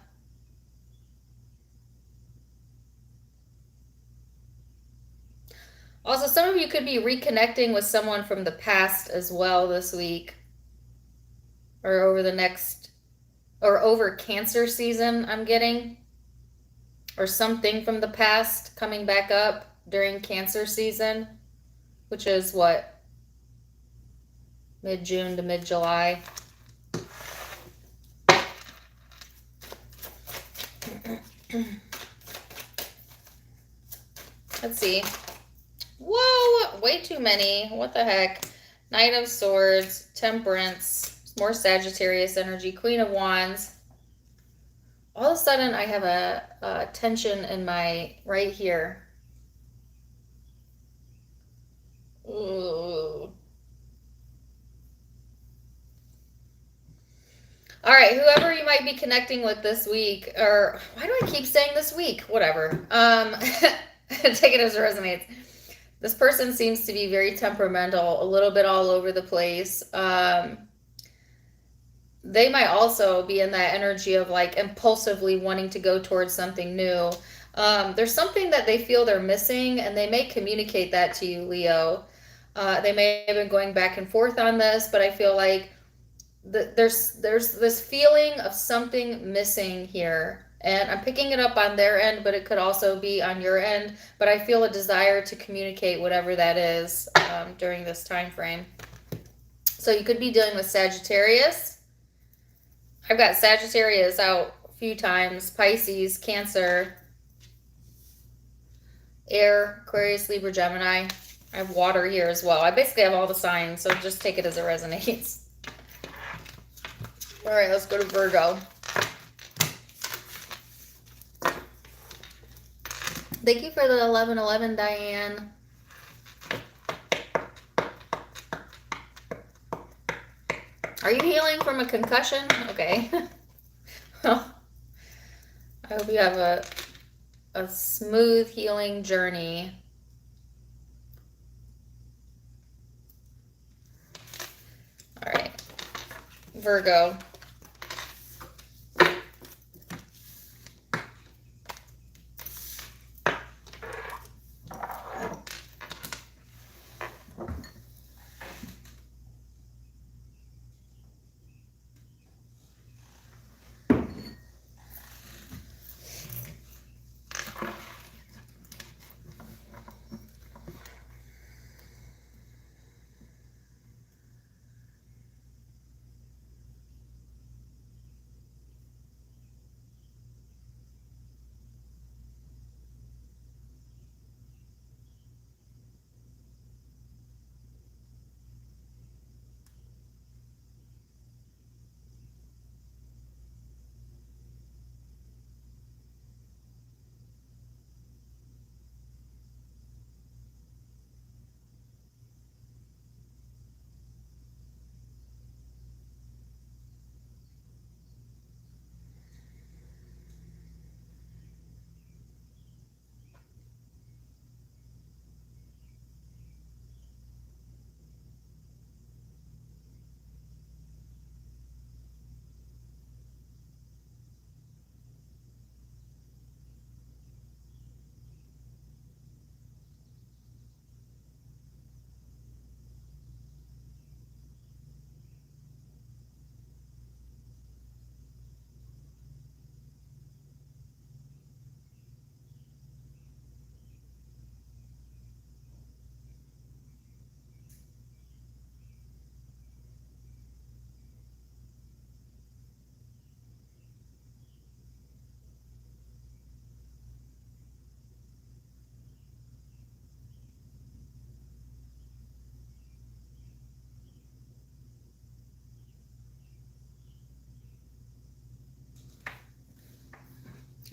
Also, some of you could be reconnecting with someone from the past as well this week, or over the next, or over Cancer season, I'm getting, or something from the past coming back up during Cancer season. which is what, mid-June to mid-July. Let's see. Whoa, way too many. What the heck? Knight of Swords, Temperance, more Sagittarius energy, Queen of Wands. All of a sudden, I have a tension in my right here. Ooh. All right, whoever you might be connecting with this week, or why do I keep saying this week? Whatever. Take it as it resonates. This person seems to be very temperamental, a little bit all over the place. They might also be in that energy of like impulsively wanting to go towards something new. There's something that they feel they're missing, and they may communicate that to you, Leo. They may have been going back and forth on this, but I feel like there's this feeling of something missing here, and I'm picking it up on their end, but it could also be on your end. But I feel a desire to communicate whatever that is during this time frame. So you could be dealing with Sagittarius. I've got Sagittarius out a few times, Pisces, Cancer, Air, Aquarius, Libra, Gemini. I have water here as well. I basically have all the signs, so just take it as it resonates. All right, let's go to Virgo. Thank you for the 1111, Diane. Are you healing from a concussion? Okay. Well, I hope you have a smooth healing journey. All right. Virgo.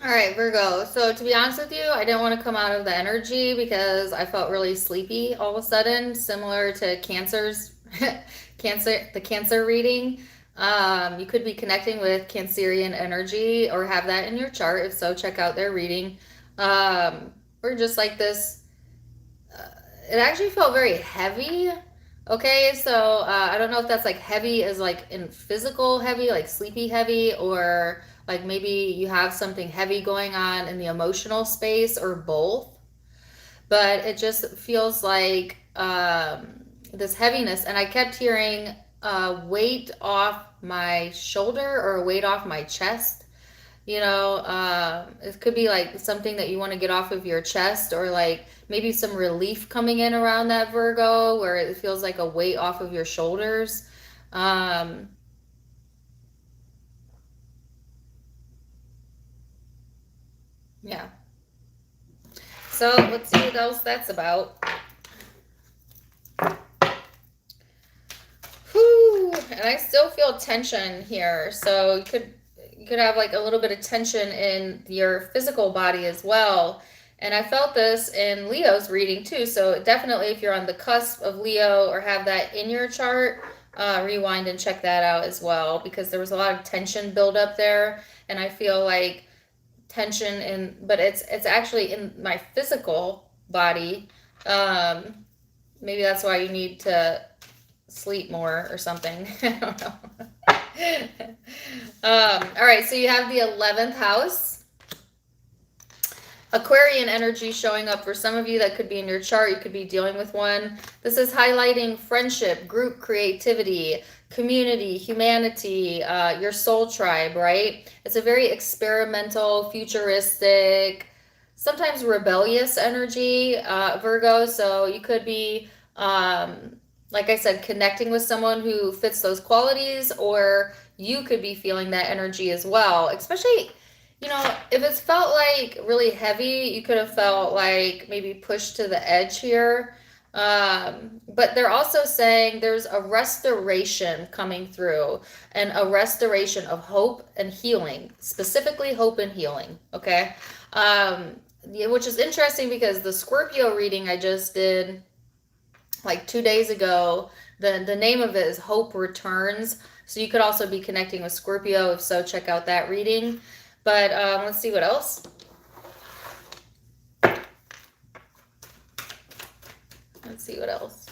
All right, Virgo. So to be honest with you, I didn't want to come out of the energy because I felt really sleepy all of a sudden, similar to Cancer's the Cancer reading. You could be connecting with Cancerian energy or have that in your chart. If so, check out their reading. Or just like this, it actually felt very heavy. Okay, so I don't know if that's like heavy as like in physical heavy, like sleepy heavy, or like maybe you have something heavy going on in the emotional space, or both. But it just feels like this heaviness, and I kept hearing weight off my shoulder or weight off my chest. You know, it could be like something that you want to get off of your chest, or like maybe some relief coming in around that Virgo, where it feels like a weight off of your shoulders. Yeah. So let's see what else that's about. Whew. And I still feel tension here. So you could have like a little bit of tension in your physical body as well. And I felt this in Leo's reading too. So definitely if you're on the cusp of Leo or have that in your chart, rewind and check that out as well, because there was a lot of tension build up there. And I feel like tension but it's actually in my physical body. Maybe that's why you need to sleep more or something. I don't know. All right, so you have the 11th house. Aquarian energy showing up for some of you. That could be in your chart. You could be dealing with one. This is highlighting friendship, group creativity, community, humanity, your soul tribe, right? It's a very experimental, futuristic, sometimes rebellious energy, Virgo. So you could be, like I said, connecting with someone who fits those qualities, or you could be feeling that energy as well, especially, you know, if it's felt like really heavy, you could have felt like maybe pushed to the edge here. But they're also saying there's a restoration coming through, and a restoration of hope and healing, specifically hope and healing. Okay. Which is interesting because the Scorpio reading I just did like 2 days ago, the name of it is Hope Returns. So you could also be connecting with Scorpio. If so, check out that reading. But let's see what else. Let's see what else.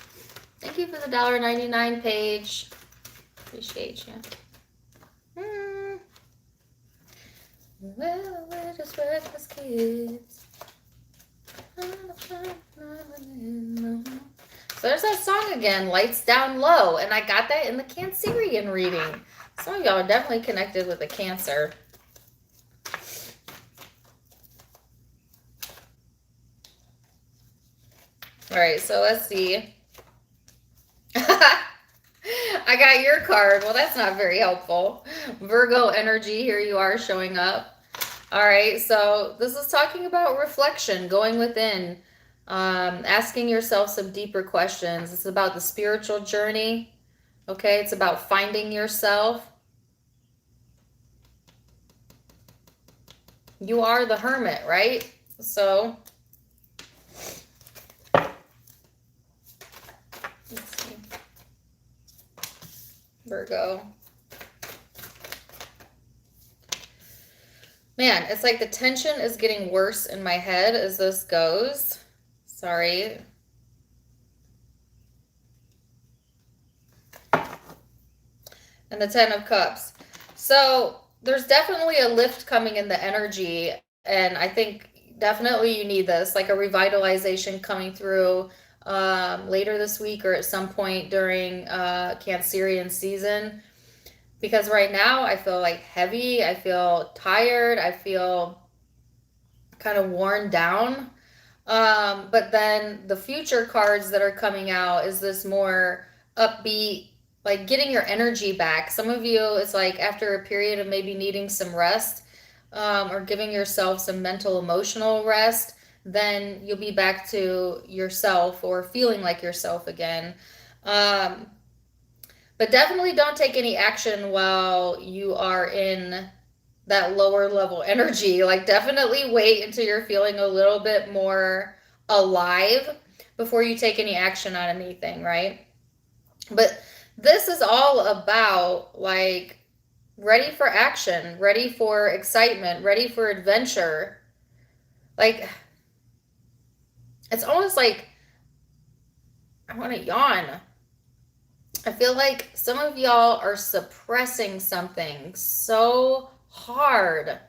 Thank you for the $1.99 page. Appreciate you. Well, we're just reckless kids. So there's that song again, Lights Down Low. And I got that in the Cancerian reading. Some of y'all are definitely connected with the Cancer. All right, so let's see. I got your card. Well, that's not very helpful. Virgo energy, here you are showing up. All right, so this is talking about reflection, going within, asking yourself some deeper questions. It's about the spiritual journey, okay? It's about finding yourself. You are the hermit, right? So let's see. Virgo. Man, it's like the tension is getting worse in my head as this goes. Sorry. And the 10 of Cups. So there's definitely a lift coming in the energy. And I think definitely you need this, like a revitalization coming through later this week or at some point during Cancerian season. Because right now I feel like heavy, I feel tired, I feel kind of worn down. But then the future cards that are coming out is this more upbeat, like getting your energy back. Some of you, it's like after a period of maybe needing some rest, or giving yourself some mental, emotional rest, then you'll be back to yourself or feeling like yourself again. But definitely don't take any action while you are in that lower level energy. Like definitely wait until you're feeling a little bit more alive before you take any action on anything, right? But this is all about like ready for action, ready for excitement, ready for adventure. Like it's almost like I want to yawn. I feel like some of y'all are suppressing something so hard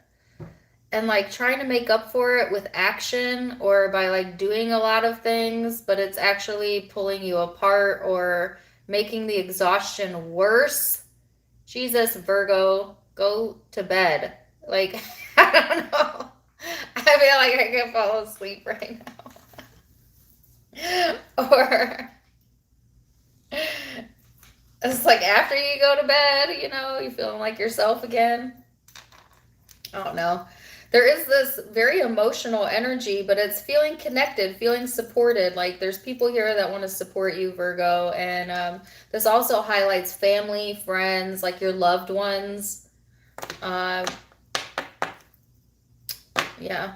and like trying to make up for it with action or by like doing a lot of things, but it's actually pulling you apart or making the exhaustion worse. Jesus, Virgo, go to bed. Like, I don't know. I feel like I can fall asleep right now. Or it's like after you go to bed, you know, you feeling like yourself again. I don't know. There is this very emotional energy, but it's feeling connected, feeling supported. Like there's people here that want to support you, Virgo. And this also highlights family, friends, like your loved ones. Uh, yeah.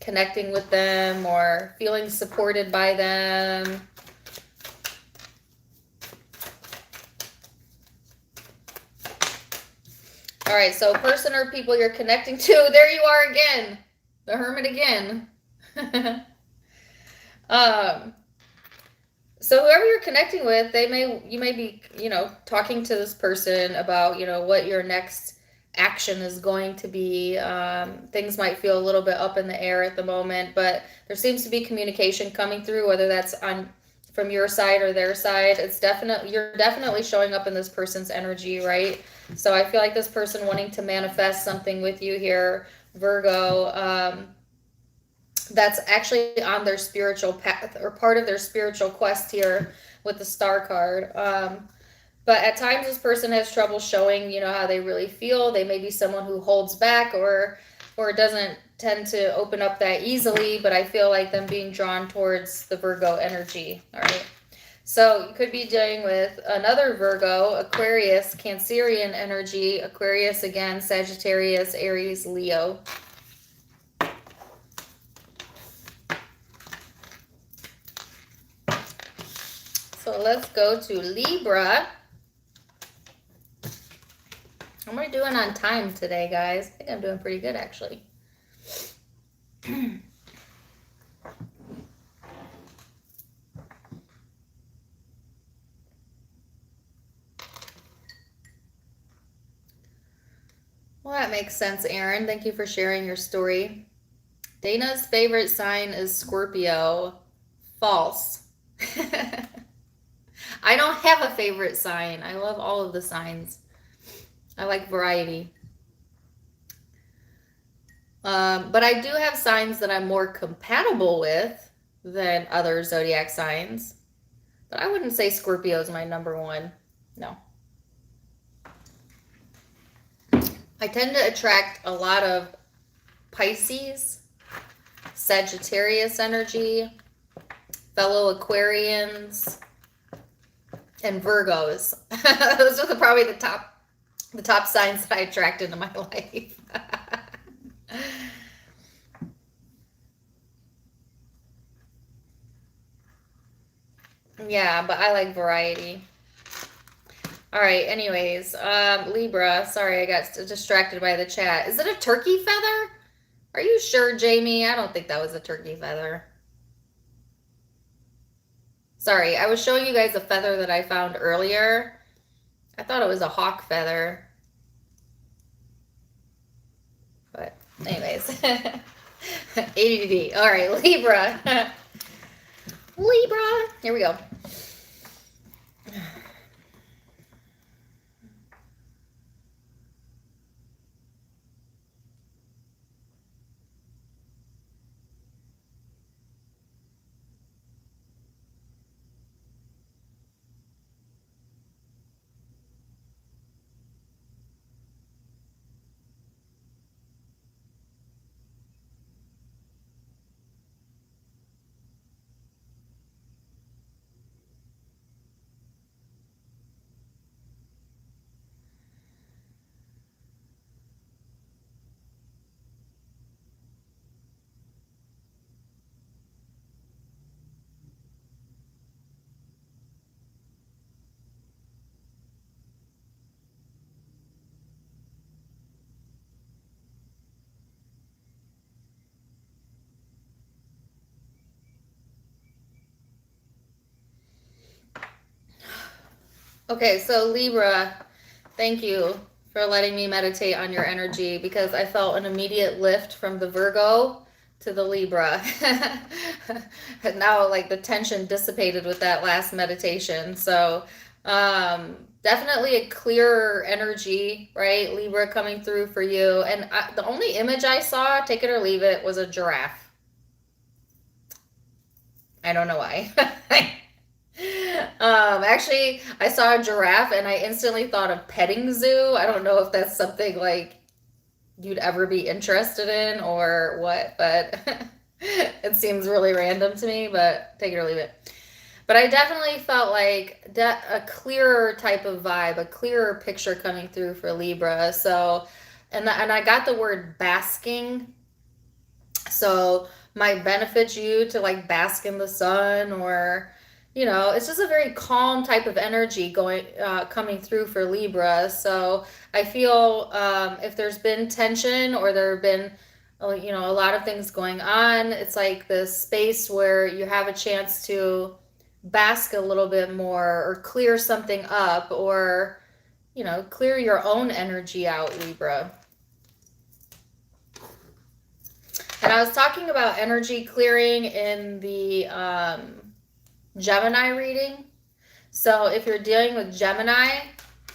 Connecting with them or feeling supported by them. All right, so person or people you're connecting to, there you are again. The Hermit again. So whoever you're connecting with, you may be, you know, talking to this person about, you know, what your next action is going to be. Things might feel a little bit up in the air at the moment, but there seems to be communication coming through, whether that's on from your side or their side. You're definitely showing up in this person's energy, right? So I feel like this person wanting to manifest something with you here, Virgo, that's actually on their spiritual path or part of their spiritual quest here with the Star card. But at times this person has trouble showing, you know, how they really feel. They may be someone who holds back or doesn't tend to open up that easily, but I feel like them being drawn towards the Virgo energy. All right. So you could be dealing with another Virgo, Aquarius, Cancerian energy, Aquarius again, Sagittarius, Aries, Leo. So let's go to Libra. How am I doing on time today, guys? I think I'm doing pretty good, actually. Well, that makes sense, Aaron. Thank you for sharing your story. Dana's favorite sign is Scorpio. False. I don't have a favorite sign. I love all of the signs. I like variety. But I do have signs that I'm more compatible with than other zodiac signs. But I wouldn't say Scorpio is my number one. No. I tend to attract a lot of Pisces, Sagittarius energy, fellow Aquarians, and Virgos. Those are probably the top signs that I attract into my life. Yeah, but I like variety. All right, anyways, Libra, sorry, I got distracted by the chat. Is it a turkey feather? Are you sure, Jamie? I don't think that was a turkey feather. Sorry, I was showing you guys a feather that I found earlier. I thought it was a hawk feather. But anyways, ADD. All right, Libra. Libra. Here we go. Okay, so Libra, thank you for letting me meditate on your energy because I felt an immediate lift from the Virgo to the Libra. And now like the tension dissipated with that last meditation. So definitely a clearer energy, right? Libra coming through for you. And the only image I saw, take it or leave it, was a giraffe. I don't know why. Actually, I saw a giraffe and I instantly thought of petting zoo. I don't know if that's something like you'd ever be interested in or what, but it seems really random to me, but take it or leave it. But I definitely felt like a clearer type of vibe, a clearer picture coming through for Libra. So, and I got the word basking. So might benefit you to like bask in the sun, or it's just a very calm type of energy going coming through for Libra. So I feel if there's been tension or there have been a lot of things going on, it's like this space where you have a chance to bask a little bit more or clear something up, or clear your own energy out, Libra. And I was talking about energy clearing in the Gemini reading. So if you're dealing with Gemini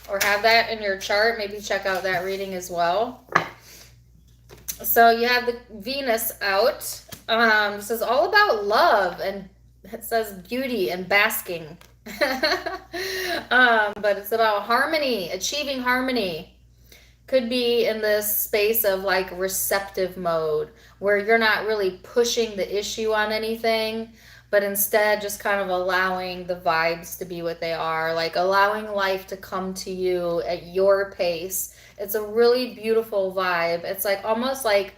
or have that in your chart, maybe check out that reading as well. So you have the Venus out. It says all about love, and it says beauty and basking. But it's about harmony, achieving harmony. Could be in this space of like receptive mode where you're not really pushing the issue on anything, but instead just kind of allowing the vibes to be what they are, like allowing life to come to you at your pace. It's a really beautiful vibe. It's like almost like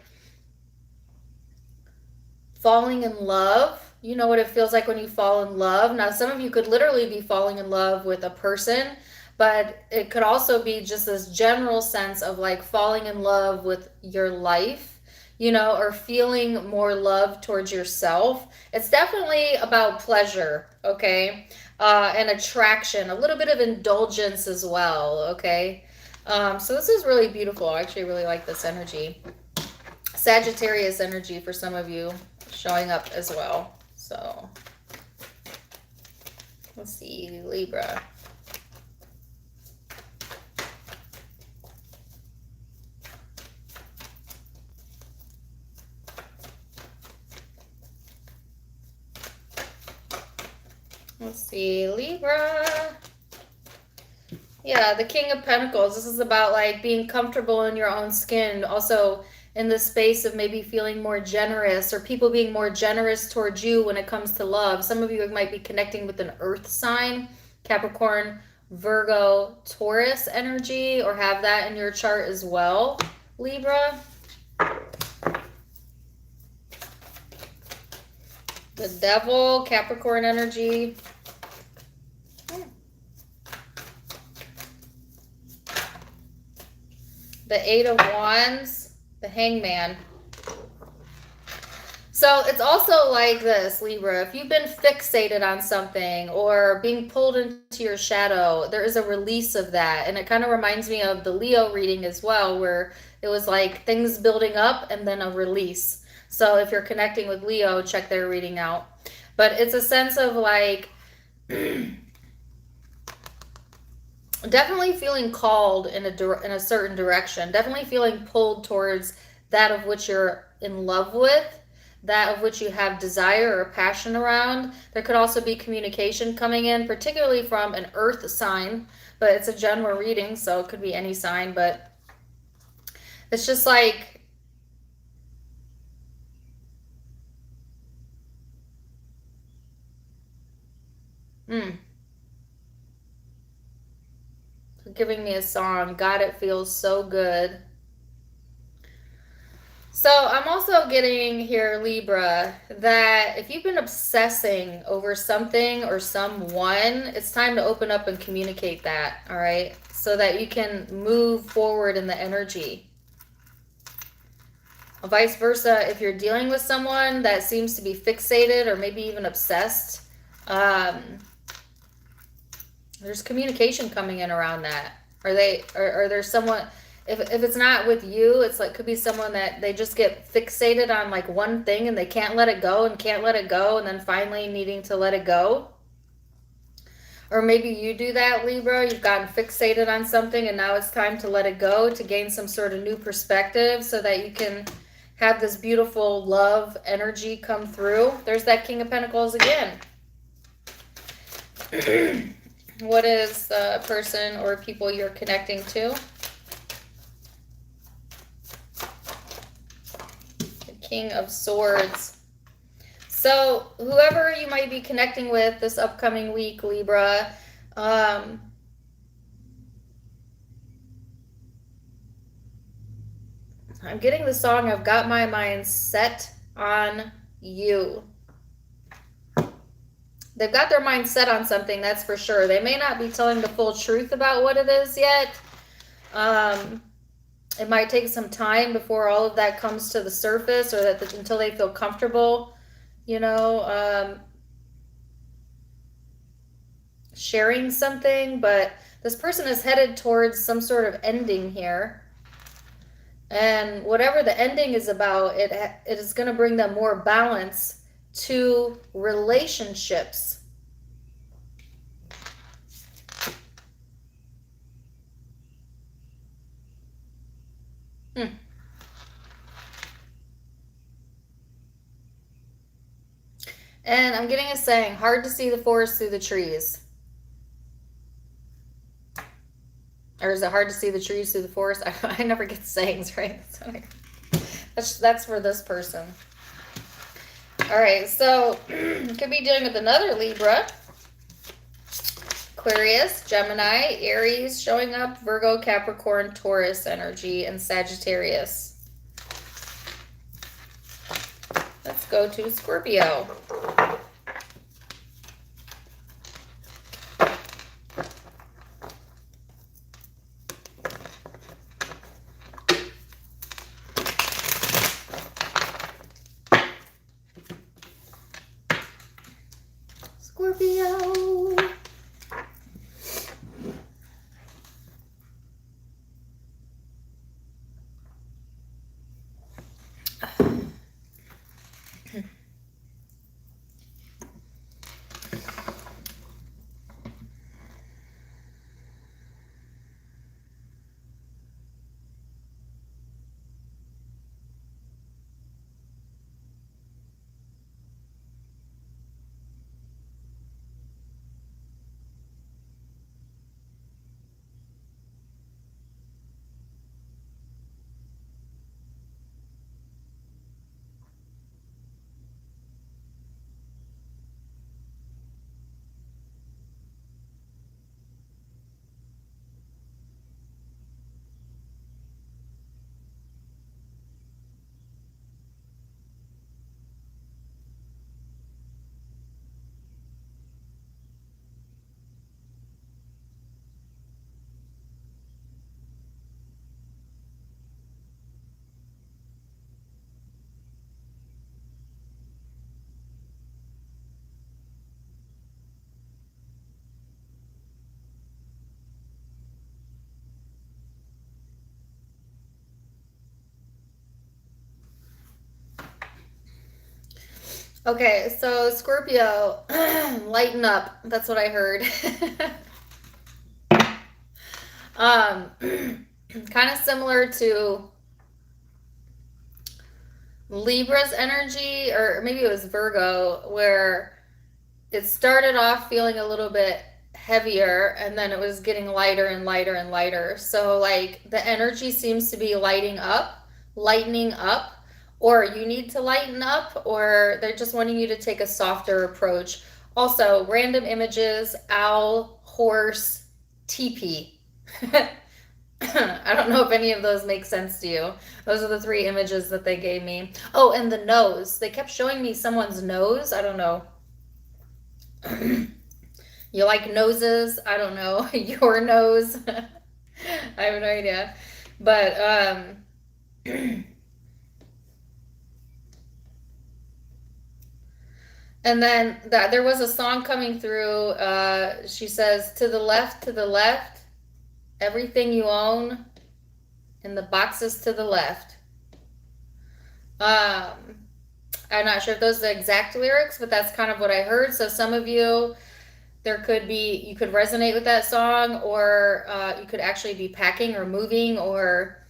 falling in love. You know what it feels like when you fall in love. Now, some of you could literally be falling in love with a person, but it could also be just this general sense of like falling in love with your life, or feeling more love towards yourself. It's definitely about pleasure, okay? And attraction, a little bit of indulgence as well, okay? So this is really beautiful. I actually really like this energy. Sagittarius energy for some of you showing up as well. So let's see, Libra. Let's see, Libra. Yeah, the King of Pentacles. This is about like being comfortable in your own skin. Also in the space of maybe feeling more generous, or people being more generous towards you when it comes to love. Some of you might be connecting with an earth sign, Capricorn, Virgo, Taurus energy, or have that in your chart as well, Libra. The Devil, Capricorn energy. The Eight of Wands, the Hangman. So it's also like this, Libra. If you've been fixated on something or being pulled into your shadow, there is a release of that. And it kind of reminds me of the Leo reading as well, where it was like things building up and then a release. So if you're connecting with Leo, check their reading out. But it's a sense of like definitely feeling called in a certain direction. Definitely feeling pulled towards that of which you're in love with, that of which you have desire or passion around. There could also be communication coming in, particularly from an earth sign, but it's a general reading, so it could be any sign. But it's just like giving me a song. God, it feels so good. So I'm also getting here, Libra, that if you've been obsessing over something or someone, it's time to open up and communicate that, all right? So that you can move forward in the energy. Vice versa, if you're dealing with someone that seems to be fixated or maybe even obsessed, there's communication coming in around that. Are there someone, if it's not with you, it's like, could be someone that they just get fixated on like one thing and they can't let it go and can't let it go, and then finally needing to let it go. Or maybe you do that, Libra. You've gotten fixated on something and now it's time to let it go, to gain some sort of new perspective so that you can, have this beautiful love energy come through. There's that King of Pentacles again. What is the person or people you're connecting to? The King of Swords. So whoever you might be connecting with this upcoming week, Libra, I'm getting the song, I've got my mind set on you. They've got their mind set on something, that's for sure. They may not be telling the full truth about what it is yet. It might take some time before all of that comes to the surface, or that until they feel comfortable, you know, sharing something. But this person is headed towards some sort of ending here. And whatever the ending is about, it is going to bring them more balance to relationships. And I'm getting a saying, hard to see the forest through the trees. Or is it hard to see the trees through the forest? I never get sayings right. That's for this person. All right, so could be dealing with another Libra, Aquarius, Gemini, Aries showing up, Virgo, Capricorn, Taurus energy, and Sagittarius. Let's go to Scorpio. Scorpio. Okay, so Scorpio, lighten up. That's what I heard. Kind of similar to Libra's energy, or maybe it was Virgo, where it started off feeling a little bit heavier, and then it was getting lighter and lighter and lighter. So like the energy seems to be lightening up, or you need to lighten up, or they're just wanting you to take a softer approach. Also, random images, owl, horse, teepee. I don't know if any of those make sense to you. Those are the 3 images that they gave me. Oh, and the nose. They kept showing me someone's nose. I don't know. You like noses? I don't know. Your nose? I have no idea. But, and then there was a song coming through. She says, to the left, everything you own in the boxes to the left. I'm not sure if those are the exact lyrics, but that's kind of what I heard. So some of you, you could resonate with that song, or you could actually be packing or moving or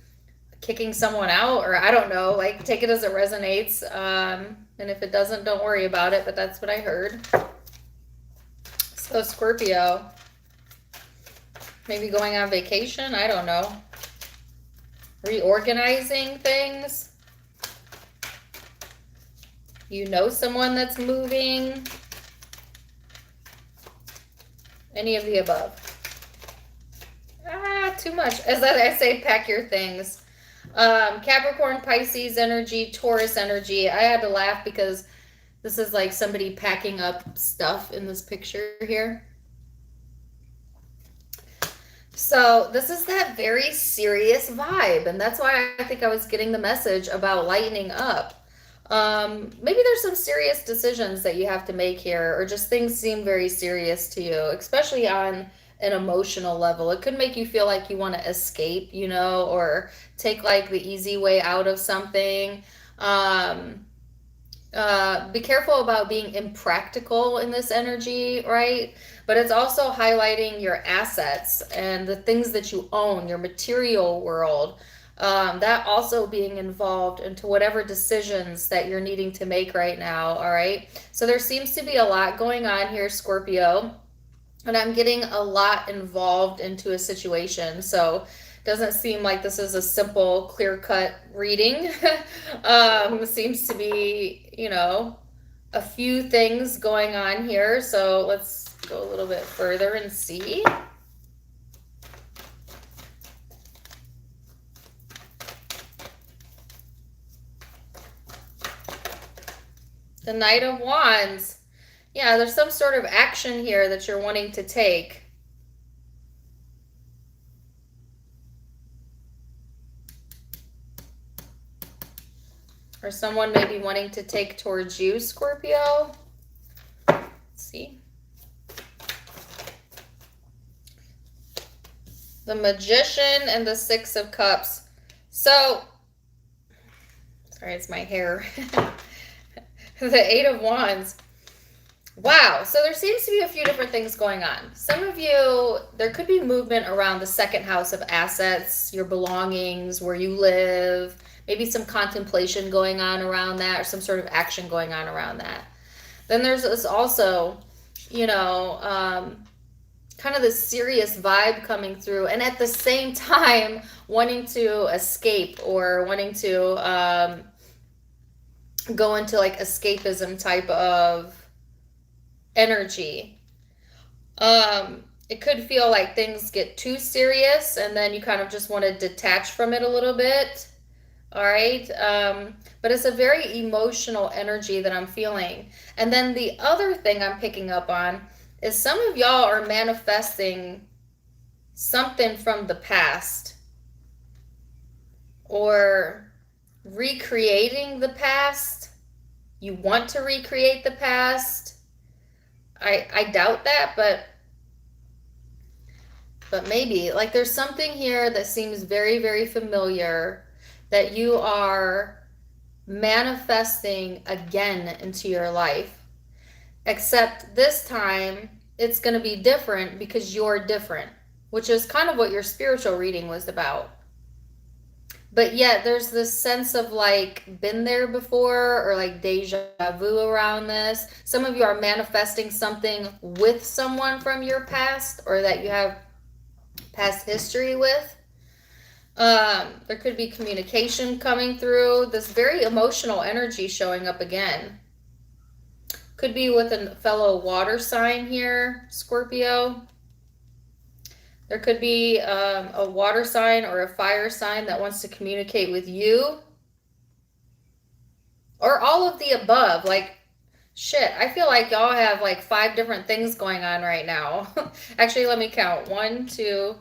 kicking someone out, or I don't know, like take it as it resonates. And if it doesn't, don't worry about it, but that's what I heard. So Scorpio, maybe going on vacation, I don't know. Reorganizing things. You know someone that's moving. Any of the above. Too much. As I say, pack your things. Capricorn, Pisces energy, Taurus energy. I had to laugh because this is like somebody packing up stuff in this picture here. So this is that very serious vibe, and that's why I think I was getting the message about lightening up. Maybe there's some serious decisions that you have to make here, or just things seem very serious to you, especially on an emotional level. It could make you feel like you want to escape, you know, or take like the easy way out of something. Be careful about being impractical in this energy, right? But it's also highlighting your assets and the things that you own, your material world. That also being involved into whatever decisions that you're needing to make right now, all right? So there seems to be a lot going on here, Scorpio. And I'm getting a lot involved into a situation. So it doesn't seem like this is a simple, clear-cut reading. It seems to be, you know, a few things going on here. So let's go a little bit further and see. The Knight of Wands. Yeah, there's some sort of action here that you're wanting to take. Or someone may be wanting to take towards you, Scorpio. Let's see. The Magician and the Six of Cups. So, sorry, it's my hair. The Eight of Wands. Wow, so there seems to be a few different things going on. Some of you, there could be movement around the second house of assets, your belongings, where you live, maybe some contemplation going on around that, or some sort of action going on around that. Then there's this also, you know, kind of this serious vibe coming through, and at the same time wanting to escape or wanting to go into like escapism type of energy. It could feel like things get too serious and then you kind of just want to detach from it a little bit. All right. But it's a very emotional energy that I'm feeling. And then the other thing I'm picking up on is some of y'all are manifesting something from the past or recreating the past. You want to recreate the past. I doubt that, but maybe. Like there's something here that seems very, very familiar that you are manifesting again into your life. Except this time it's going to be different because you're different, which is kind of what your spiritual reading was about. But yet there's this sense of like been there before or like deja vu around this. Some of you are manifesting something with someone from your past or that you have past history with. There could be communication coming through. This very emotional energy showing up again. Could be with a fellow water sign here, Scorpio. There could be a water sign or a fire sign that wants to communicate with you. Or all of the above. Like, shit, I feel like y'all have like 5 different things going on right now. Actually, let me count. 1, 2,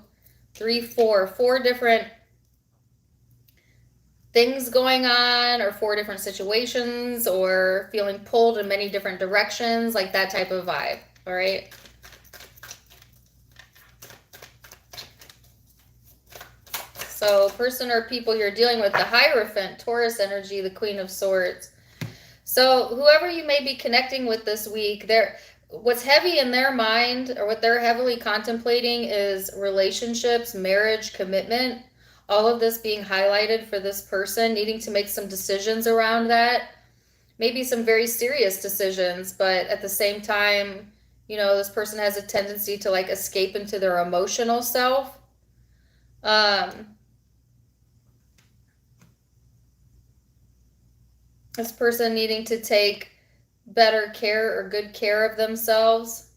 3, 4. 4 different things going on, or 4 different situations, or feeling pulled in many different directions. Like that type of vibe. All right. So person or people you're dealing with, the Hierophant, Taurus energy, the Queen of Swords. So whoever you may be connecting with this week, what's heavy in their mind or what they're heavily contemplating is relationships, marriage, commitment. all of this being highlighted for this person, needing to make some decisions around that. Maybe some very serious decisions, but at the same time, you know, this person has a tendency to like escape into their emotional self. This person needing to take better care or good care of themselves.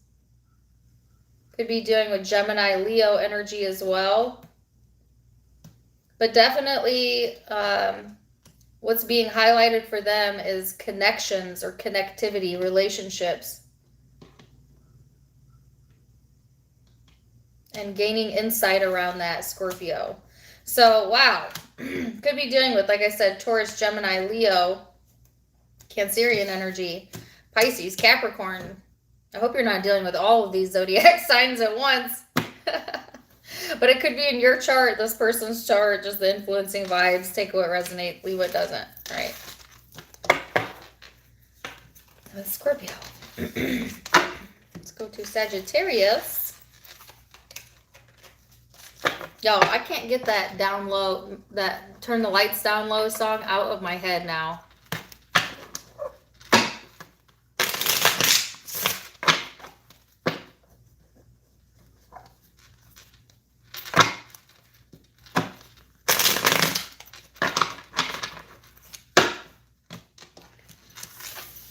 Could be dealing with Gemini, Leo energy as well. But definitely what's being highlighted for them is connections or connectivity, relationships. And gaining insight around that, Scorpio. So, wow. Could be dealing with, like I said, Taurus, Gemini, Leo, Cancerian energy, Pisces, Capricorn. I hope you're not dealing with all of these zodiac signs at once. But it could be in your chart, this person's chart, just the influencing vibes. Take what resonates, leave what doesn't. All right. That's Scorpio. Let's go to Sagittarius. Yo, I can't get that down low, that turn the lights down low song out of my head now.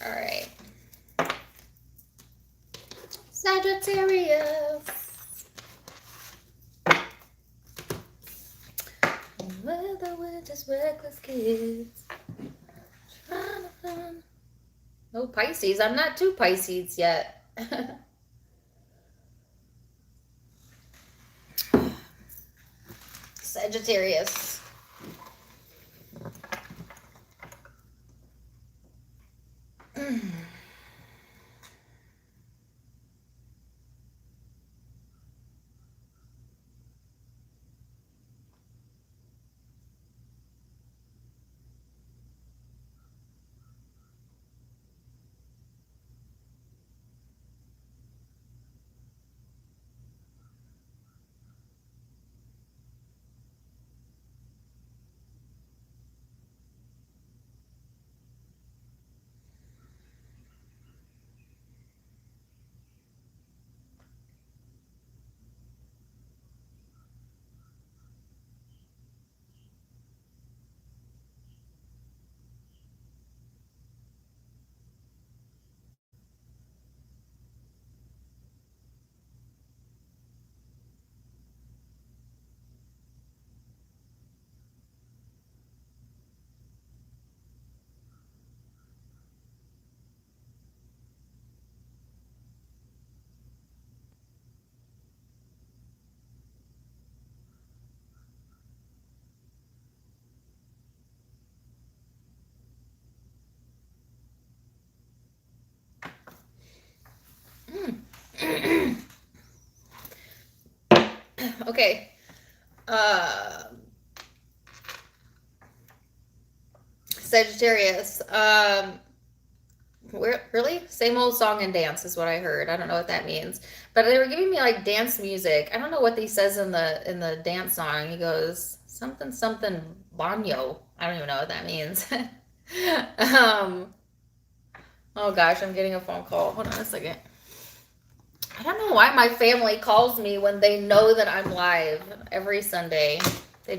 All right. Sagittarius. Whether we're just reckless kids. No Pisces. I'm not too Pisces yet. Sagittarius. Okay. Sagittarius. Really? Same old song and dance is what I heard. I don't know what that means. But they were giving me like dance music. I don't know what he says in the dance song. He goes something something baño. I don't even know what that means. Oh gosh, I'm getting a phone call. Hold on a second. I don't know why my family calls me when they know that I'm live every Sunday. They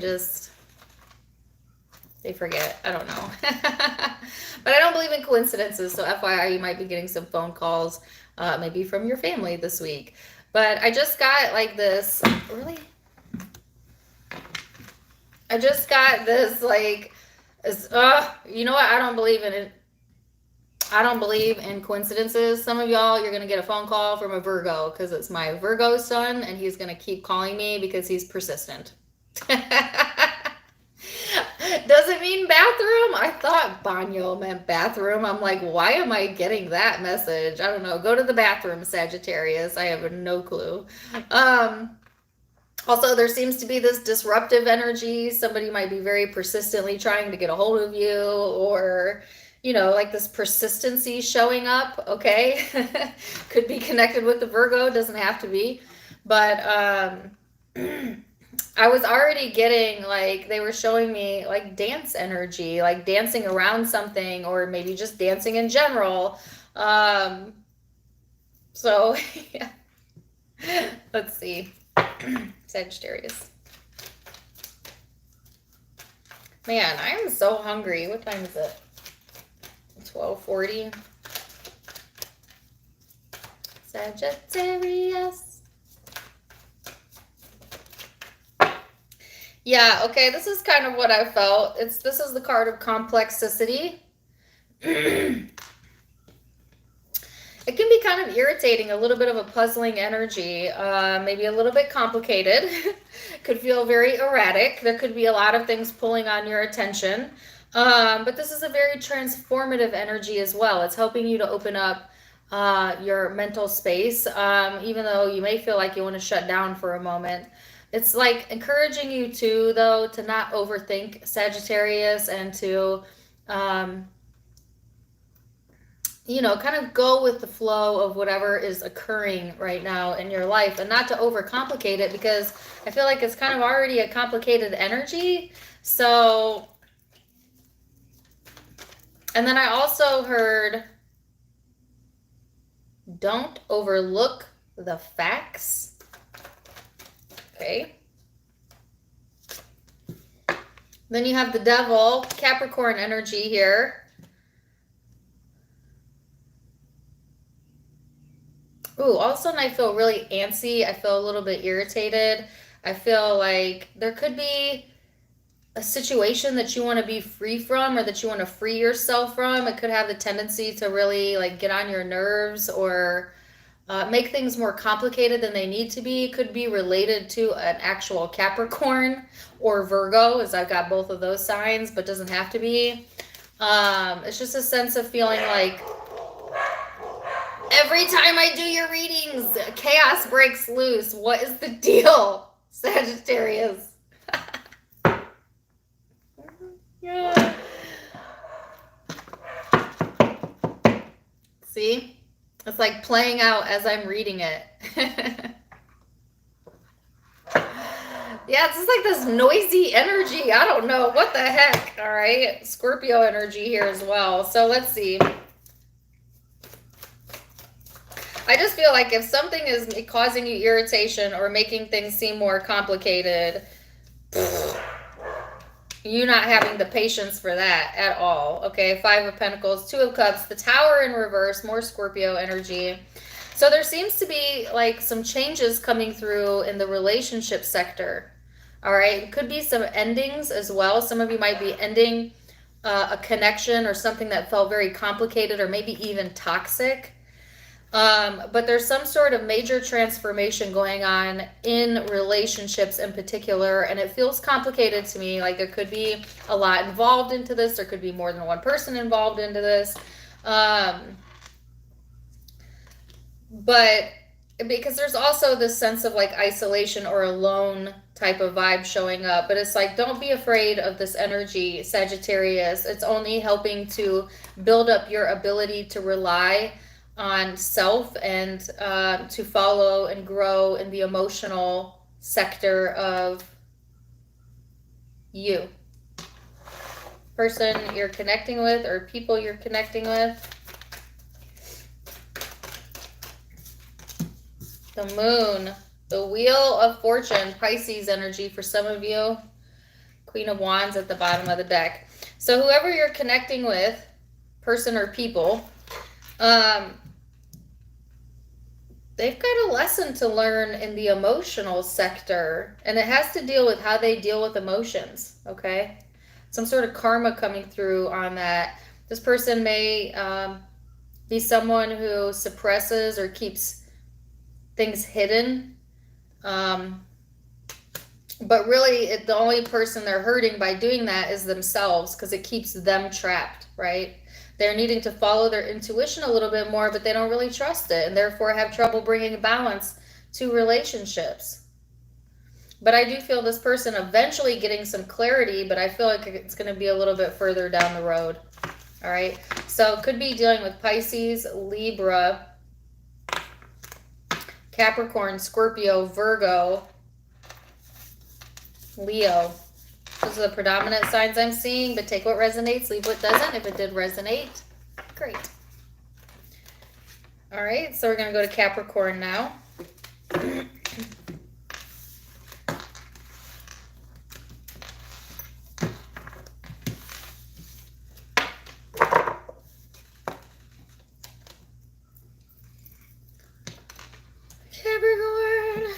forget. I don't know. But I don't believe in coincidences. So FYI, you might be getting some phone calls, maybe from your family this week. But I just got like this, really? I just got this like, you know what? I don't believe in it. I don't believe in coincidences. Some of y'all, you're going to get a phone call from a Virgo because it's my Virgo son and he's going to keep calling me because he's persistent. Does it mean bathroom? I thought baño meant bathroom. I'm like, why am I getting that message? I don't know. Go to the bathroom, Sagittarius. I have no clue. Also, there seems to be this disruptive energy. Somebody might be very persistently trying to get a hold of you, or, you know, like this persistency showing up, okay? Could be connected with the Virgo, doesn't have to be. But I was already getting like, they were showing me like dance energy, like dancing around something, or maybe just dancing in general. So yeah. Let's see. Sagittarius. Man, I am so hungry. What time is it? 12:40. Sagittarius. Yeah, okay, this is kind of what I felt. This is the card of complexity. It can be kind of irritating, a little bit of a puzzling energy, maybe a little bit complicated. Could feel very erratic. There could be a lot of things pulling on your attention. But this is a very transformative energy as well. It's helping you to open up your mental space, even though you may feel like you want to shut down for a moment. It's like encouraging you to, though, to not overthink Sagittarius and to... kind of go with the flow of whatever is occurring right now in your life, and not to overcomplicate it, because I feel like it's kind of already a complicated energy. So, and then I also heard, don't overlook the facts. Okay. Then you have the devil, Capricorn energy here. Ooh, all of a sudden I feel really antsy. I feel a little bit irritated. I feel like there could be a situation that you want to be free from, or that you want to free yourself from. It could have the tendency to really like get on your nerves, or make things more complicated than they need to be. It could be related to an actual Capricorn or Virgo, as I've got both of those signs, but doesn't have to be. It's just a sense of feeling like, every time I do your readings, chaos breaks loose. What is the deal, Sagittarius? Yeah. See? It's like playing out as I'm reading it. Yeah, it's just like this noisy energy. I don't know. What the heck? All right. Scorpio energy here as well. So let's see. I just feel like if something is causing you irritation or making things seem more complicated, you not having the patience for that at all. Okay, 5 of Pentacles, 2 of Cups, the Tower in reverse, more Scorpio energy. So there seems to be like some changes coming through in the relationship sector. All right, it could be some endings as well. Some of you might be ending a connection or something that felt very complicated, or maybe even toxic. But there's some sort of major transformation going on in relationships in particular, and it feels complicated to me. Like there could be a lot involved into this. There could be more than one person involved into this. But because there's also this sense of like isolation or alone type of vibe showing up. But it's like, don't be afraid of this energy, Sagittarius. It's only helping to build up your ability to rely on self and to follow and grow in the emotional sector of you. Person you're connecting with, or people you're connecting with. The moon, the wheel of fortune, Pisces energy for some of you. Queen of Wands at the bottom of the deck. So whoever you're connecting with, person or people, they've got a lesson to learn in the emotional sector, and it has to deal with how they deal with emotions, okay? Some sort of karma coming through on that. This person may be someone who suppresses or keeps things hidden, but really the only person they're hurting by doing that is themselves, because it keeps them trapped, right? They're needing to follow their intuition a little bit more, but they don't really trust it, and therefore have trouble bringing balance to relationships. But I do feel this person eventually getting some clarity, but I feel like it's going to be a little bit further down the road. All right. So it could be dealing with Pisces, Libra, Capricorn, Scorpio, Virgo, Leo. Those are the predominant signs I'm seeing, but take what resonates, leave what doesn't. If it did resonate, great. All right, so we're going to go to Capricorn now. Capricorn.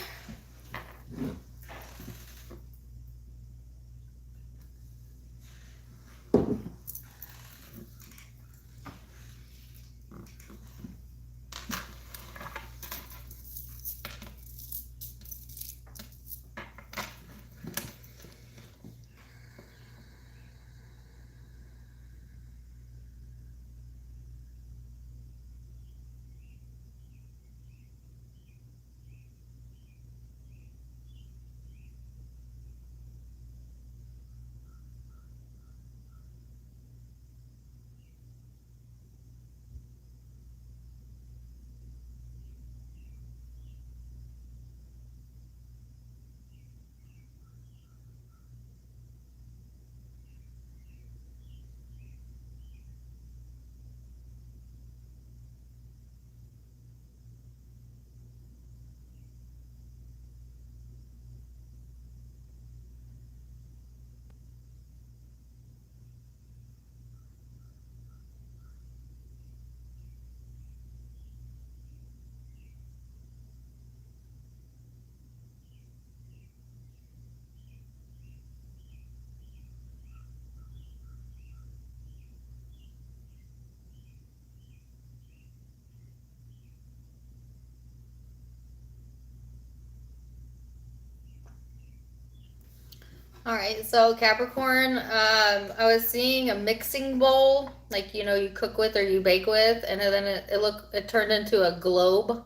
All right, so Capricorn, I was seeing a mixing bowl, like, you know, you cook with or you bake with, and then it turned into a globe.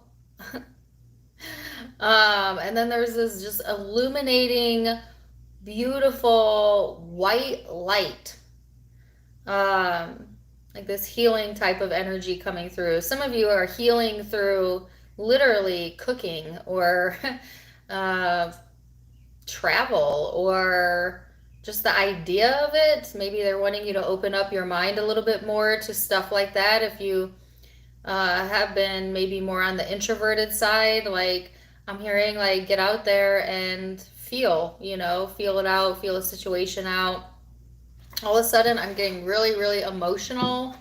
And then there's this just illuminating, beautiful white light, like this healing type of energy coming through. Some of you are healing through literally cooking or travel or just the idea of it. Maybe they're wanting you to open up your mind a little bit more to stuff like that. If you have been maybe more on the introverted side, like I'm hearing, like, get out there and feel, you know, feel it out, feel a situation out. All of a sudden I'm getting really, really emotional.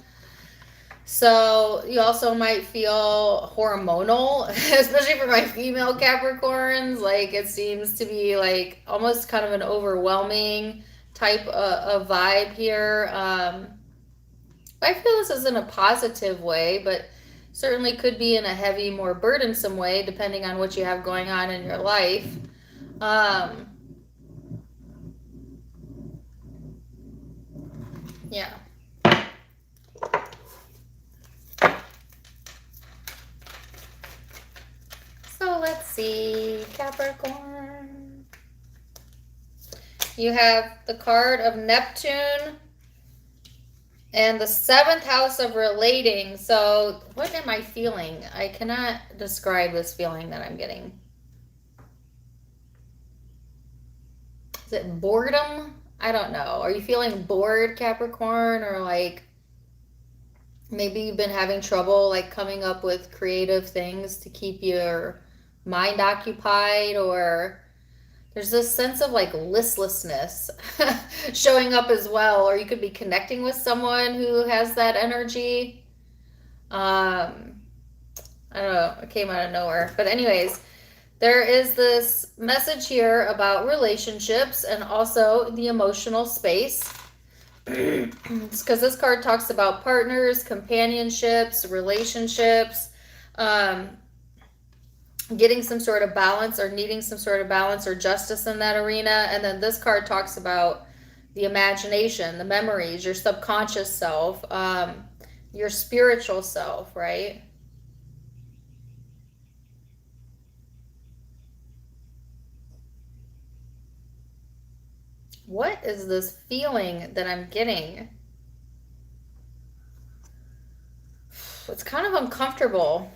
So you also might feel hormonal, especially for my female Capricorns. Like, it seems to be like almost kind of an overwhelming type of vibe here. I feel this is in a positive way, but certainly could be in a heavy, more burdensome way, depending on what you have going on in your life. Yeah. So let's see, Capricorn. You have the card of Neptune and the 7th house of relating. So what am I feeling? I cannot describe this feeling that I'm getting. Is it boredom? I don't know. Are you feeling bored, Capricorn? Or like maybe you've been having trouble like coming up with creative things to keep your mind occupied, or there's this sense of like listlessness showing up as well, or you could be connecting with someone who has that energy. I don't know, it came out of nowhere. But anyways, there is this message here about relationships and also the emotional space. Because this card talks about partners, companionships, relationships, getting some sort of balance or needing some sort of balance or justice in that arena. And then this card talks about the imagination, the memories, your subconscious self, your spiritual self, right? What is this feeling that I'm getting? It's kind of uncomfortable.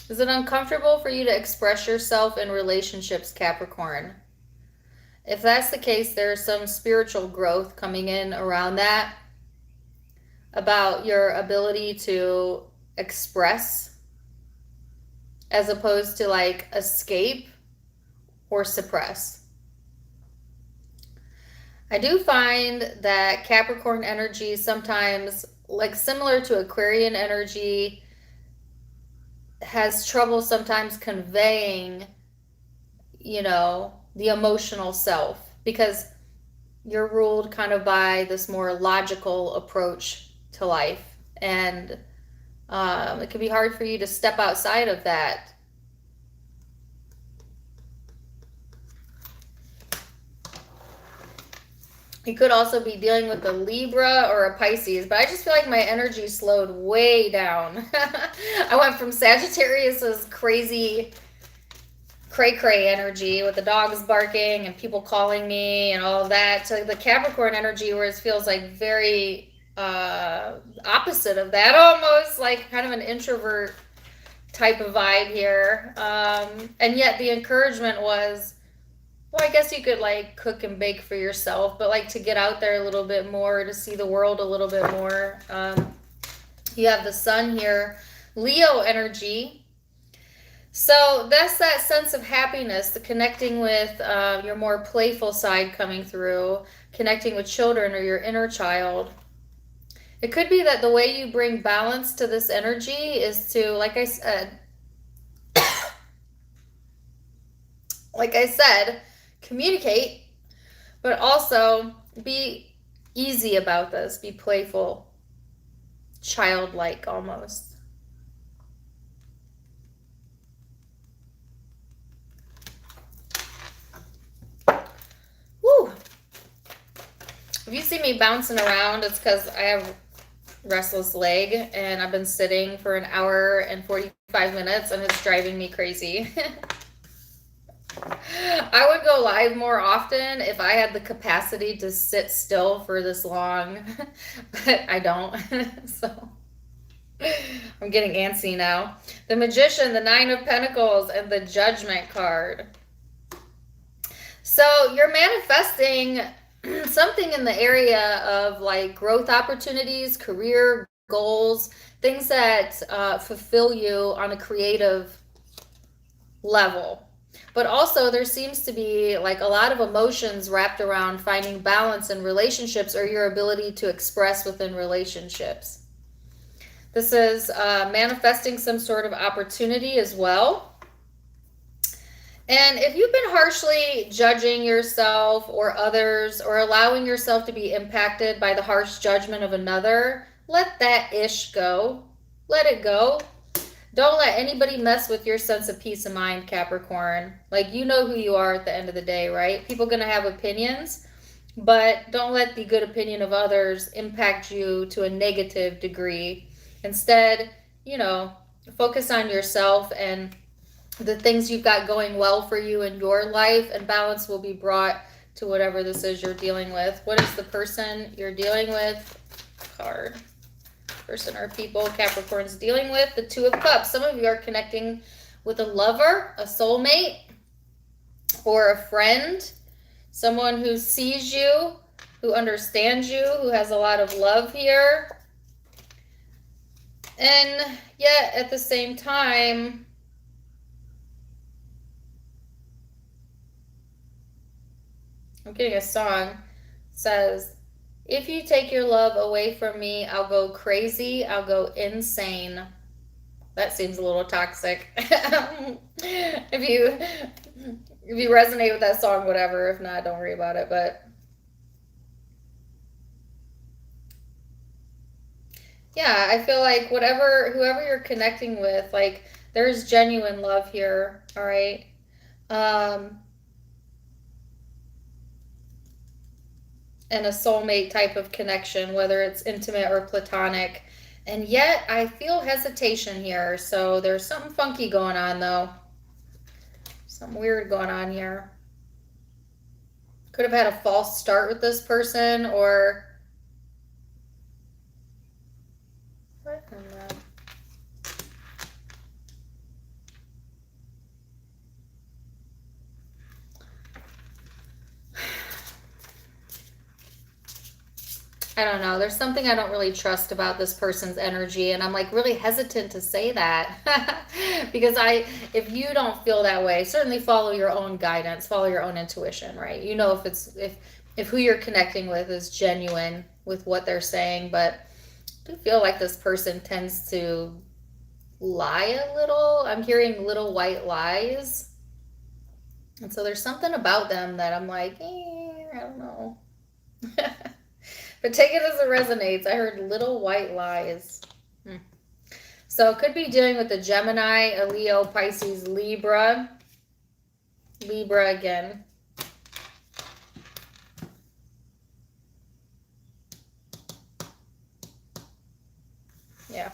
Is it uncomfortable for you to express yourself in relationships, Capricorn? If that's the case, there's some spiritual growth coming in around that, about your ability to express as opposed to like escape or suppress. I do find that Capricorn energy sometimes, like similar to Aquarian energy, has trouble sometimes conveying, you know, the emotional self, because you're ruled kind of by this more logical approach to life. And it can be hard for you to step outside of that. You could also be dealing with a Libra or a Pisces, but I just feel like my energy slowed way down. I went from Sagittarius's crazy cray-cray energy with the dogs barking and people calling me and all of that to the Capricorn energy where it feels like very opposite of that, almost like kind of an introvert type of vibe here. And yet the encouragement was, well, I guess you could like cook and bake for yourself, but like to get out there a little bit more, to see the world a little bit more. You have the sun here, Leo energy. So that's that sense of happiness, the connecting with your more playful side coming through, connecting with children or your inner child. It could be that the way you bring balance to this energy is to, like I said, communicate, but also be easy about this, be playful, childlike almost. Woo! If you see me bouncing around, it's because I have restless leg and I've been sitting for an hour and 45 minutes and it's driving me crazy. I would go live more often if I had the capacity to sit still for this long, but I don't. So I'm getting antsy now. The Magician, the Nine of Pentacles, and the Judgment card. So you're manifesting something in the area of like growth opportunities, career goals, things that fulfill you on a creative level. But also there seems to be like a lot of emotions wrapped around finding balance in relationships or your ability to express within relationships. This is manifesting some sort of opportunity as well. And if you've been harshly judging yourself or others, or allowing yourself to be impacted by the harsh judgment of another, let that ish go. Let it go. Don't let anybody mess with your sense of peace of mind, Capricorn. Like, you know who you are at the end of the day, right? People are going to have opinions, but don't let the good opinion of others impact you to a negative degree. Instead, you know, focus on yourself and the things you've got going well for you in your life, and balance will be brought to whatever this is you're dealing with. What is the person you're dealing with? Card. Person or people Capricorn's dealing with. The Two of Cups. Some of you are connecting with a lover, a soulmate, or a friend. Someone who sees you, who understands you, who has a lot of love here. And yet at the same time, I'm getting a song. It says, if you take your love away from me, I'll go crazy. I'll go insane. That seems a little toxic. If you resonate with that song, whatever. If not, don't worry about it. But yeah, I feel like whoever you're connecting with, like there's genuine love here. All right. And a soulmate type of connection, whether it's intimate or platonic. And yet I feel hesitation here. So there's something funky going on though. Something weird going on here. Could have had a false start with this person, or what in the... I don't know. There's something I don't really trust about this person's energy, and I'm like really hesitant to say that because if you don't feel that way, certainly follow your own guidance, follow your own intuition, right? You know if who you're connecting with is genuine with what they're saying, but I do feel like this person tends to lie a little. I'm hearing little white lies. And so there's something about them that I'm like, I don't know. But take it as it resonates. I heard little white lies. So it could be dealing with a Gemini, a Leo, Pisces, Libra. Libra again. Yeah.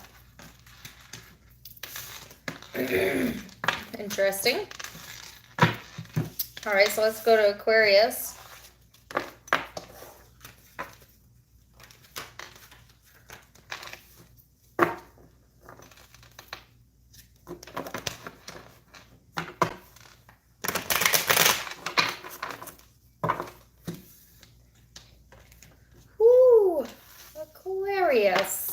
Interesting. All right, so let's go to Aquarius. Woo, Aquarius.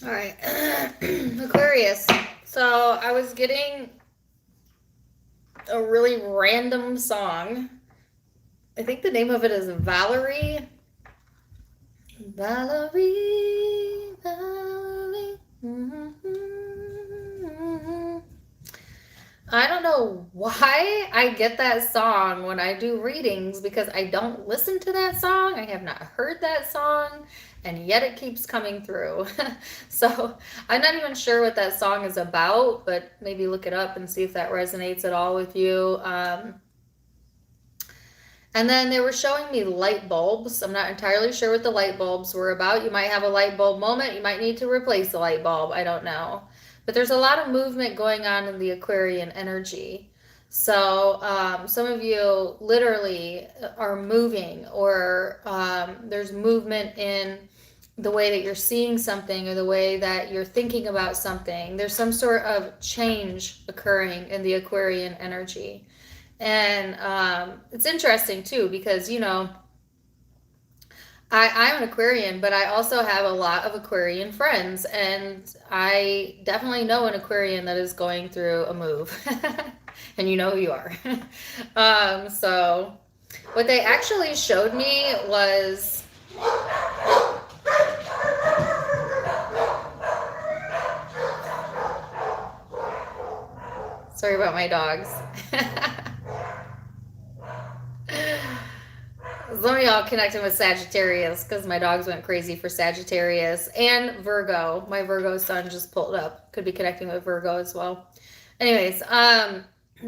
All right, Aquarius. So I was getting a really random song. I think the name of it is Valerie. Valerie, Valerie. I don't know why I get that song when I do readings because I don't listen to that song. I have not heard that song, and yet it keeps coming through. So I'm not even sure what that song is about, but maybe look it up and see if that resonates at all with you. And then they were showing me light bulbs. I'm not entirely sure what the light bulbs were about. You might have a light bulb moment. You might need to replace the light bulb. I don't know. But there's a lot of movement going on in the Aquarian energy. So some of you literally are moving, or there's movement in the way that you're seeing something or the way that you're thinking about something. There's some sort of change occurring in the Aquarian energy. And it's interesting too because, you know, I'm an Aquarian, but I also have a lot of Aquarian friends, and I definitely know an Aquarian that is going through a move, and you know who you are. So what they actually showed me was sorry about my dogs. Some of y'all connecting with Sagittarius because my dogs went crazy for Sagittarius and Virgo. My Virgo sun just pulled up. Could be connecting with Virgo as well. Anyways,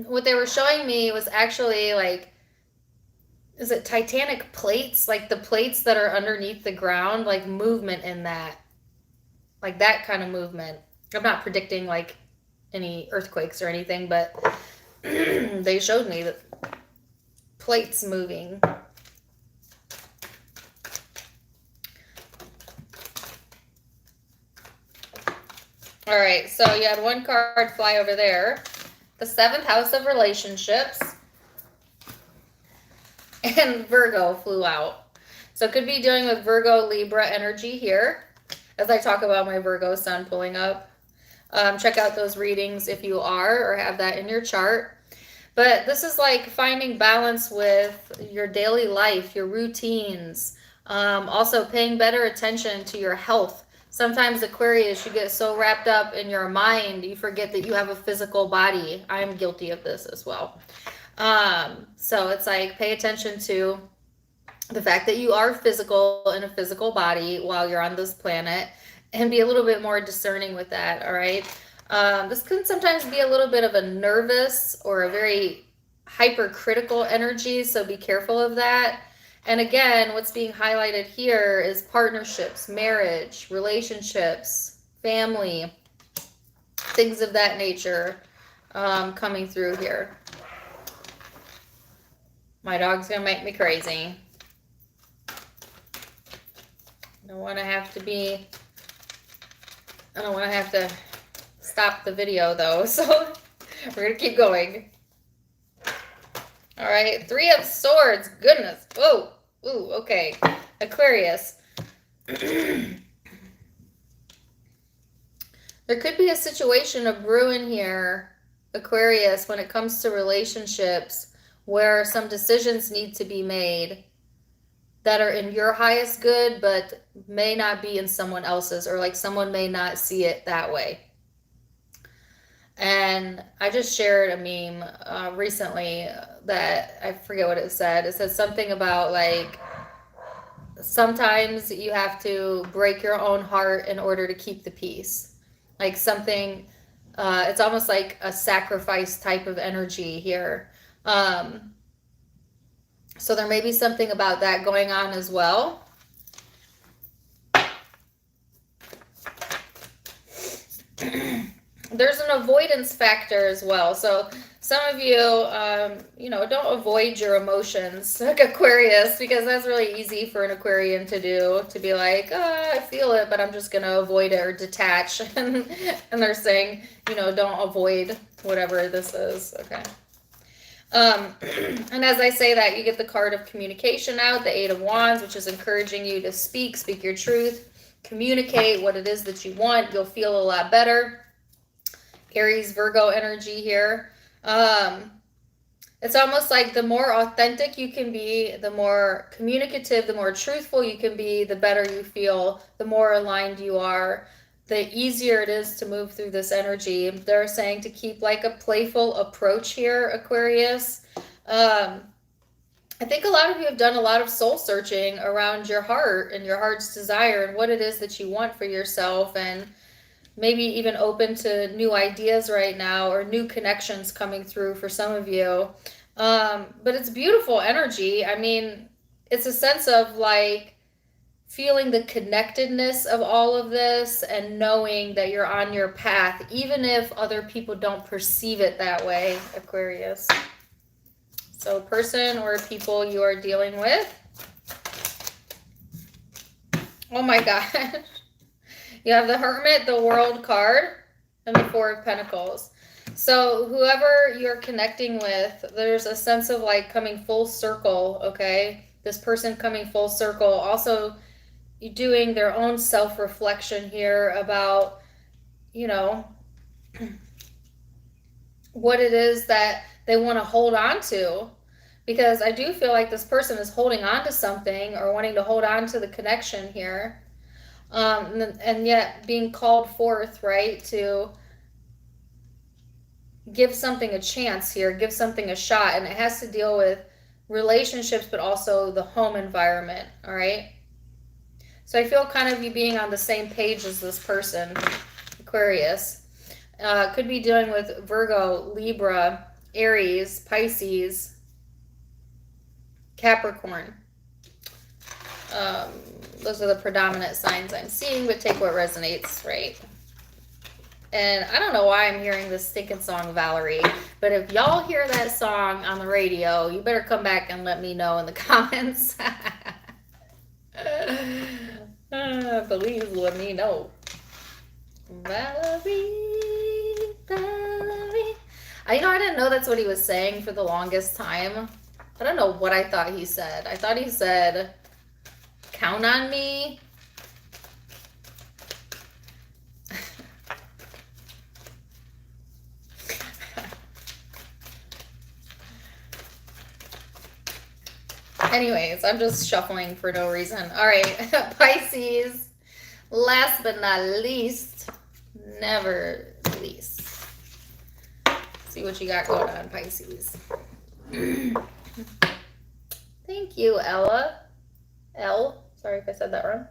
what they were showing me was actually like, is it Titanic plates? Like the plates that are underneath the ground, like movement in that. Like that kind of movement. I'm not predicting like any earthquakes or anything, but they showed me that plates moving. All right, so you had one card fly over there. The 7th house of relationships. and Virgo flew out. So it could be dealing with Virgo, Libra energy here as I talk about my Virgo sun pulling up. Check out those readings if you are or have that in your chart. But this is like finding balance with your daily life, your routines. Also paying better attention to your health. Sometimes Aquarius, you get so wrapped up in your mind, you forget that you have a physical body. I'm guilty of this as well. So it's like pay attention to the fact that you are physical in a physical body while you're on this planet, and be a little bit more discerning with that, all right? This can sometimes be a little bit of a nervous or a very hypercritical energy, so be careful of that. And again, what's being highlighted here is partnerships, marriage, relationships, family, things of that nature coming through here. My dog's gonna make me crazy. I don't want to have to stop the video though, so we're gonna keep going. All right, 3 of Swords. Goodness. Oh, ooh, okay. Aquarius. There could be a situation of brewing here, Aquarius, when it comes to relationships, where some decisions need to be made that are in your highest good, but may not be in someone else's, or like someone may not see it that way. And I just shared a meme recently that I forget what it said. It said something about like, sometimes you have to break your own heart in order to keep the peace. Like something, it's almost like a sacrifice type of energy here. So there may be something about that going on as well. There's an avoidance factor as well. So some of you, don't avoid your emotions like Aquarius, because that's really easy for an Aquarian to do, to be like, I feel it, but I'm just going to avoid it or detach. And they're saying, don't avoid whatever this is. Okay. And as I say that, you get the card of communication out, the 8 of Wands, which is encouraging you to speak your truth, communicate what it is that you want. You'll feel a lot better. Aries, Virgo energy here. It's almost like the more authentic you can be, the more communicative, the more truthful you can be, the better you feel, the more aligned you are, the easier it is to move through this energy. They're saying to keep like a playful approach here, Aquarius. I think a lot of you have done a lot of soul searching around your heart and your heart's desire and what it is that you want for yourself, and maybe even open to new ideas right now or new connections coming through for some of you. But it's beautiful energy. I mean, it's a sense of like feeling the connectedness of all of this and knowing that you're on your path, even if other people don't perceive it that way, Aquarius. So person or people you are dealing with. Oh my gosh. You have the Hermit, the World card, and the 4 of Pentacles. So whoever you're connecting with, there's a sense of like coming full circle, okay? This person coming full circle. Also, you're doing their own self-reflection here about, what it is that they want to hold on to. Because I do feel like this person is holding on to something or wanting to hold on to the connection here. And yet being called forth, right, to give something a chance here, give something a shot. And it has to deal with relationships, but also the home environment, all right? So I feel kind of you being on the same page as this person, Aquarius. Could be dealing with Virgo, Libra, Aries, Pisces, Capricorn. Those are the predominant signs I'm seeing, but take what resonates, right? And I don't know why I'm hearing this stinking song, Valerie, but if y'all hear that song on the radio, you better come back and let me know in the comments. Please let me know. Valerie, Valerie. I didn't know that's what he was saying for the longest time. I don't know what I thought he said. I thought he said, count on me. Anyways, I'm just shuffling for no reason. All right, Pisces. Last but not least, never least. See what you got going on, Pisces. Thank you, Ella. Sorry if I said that wrong.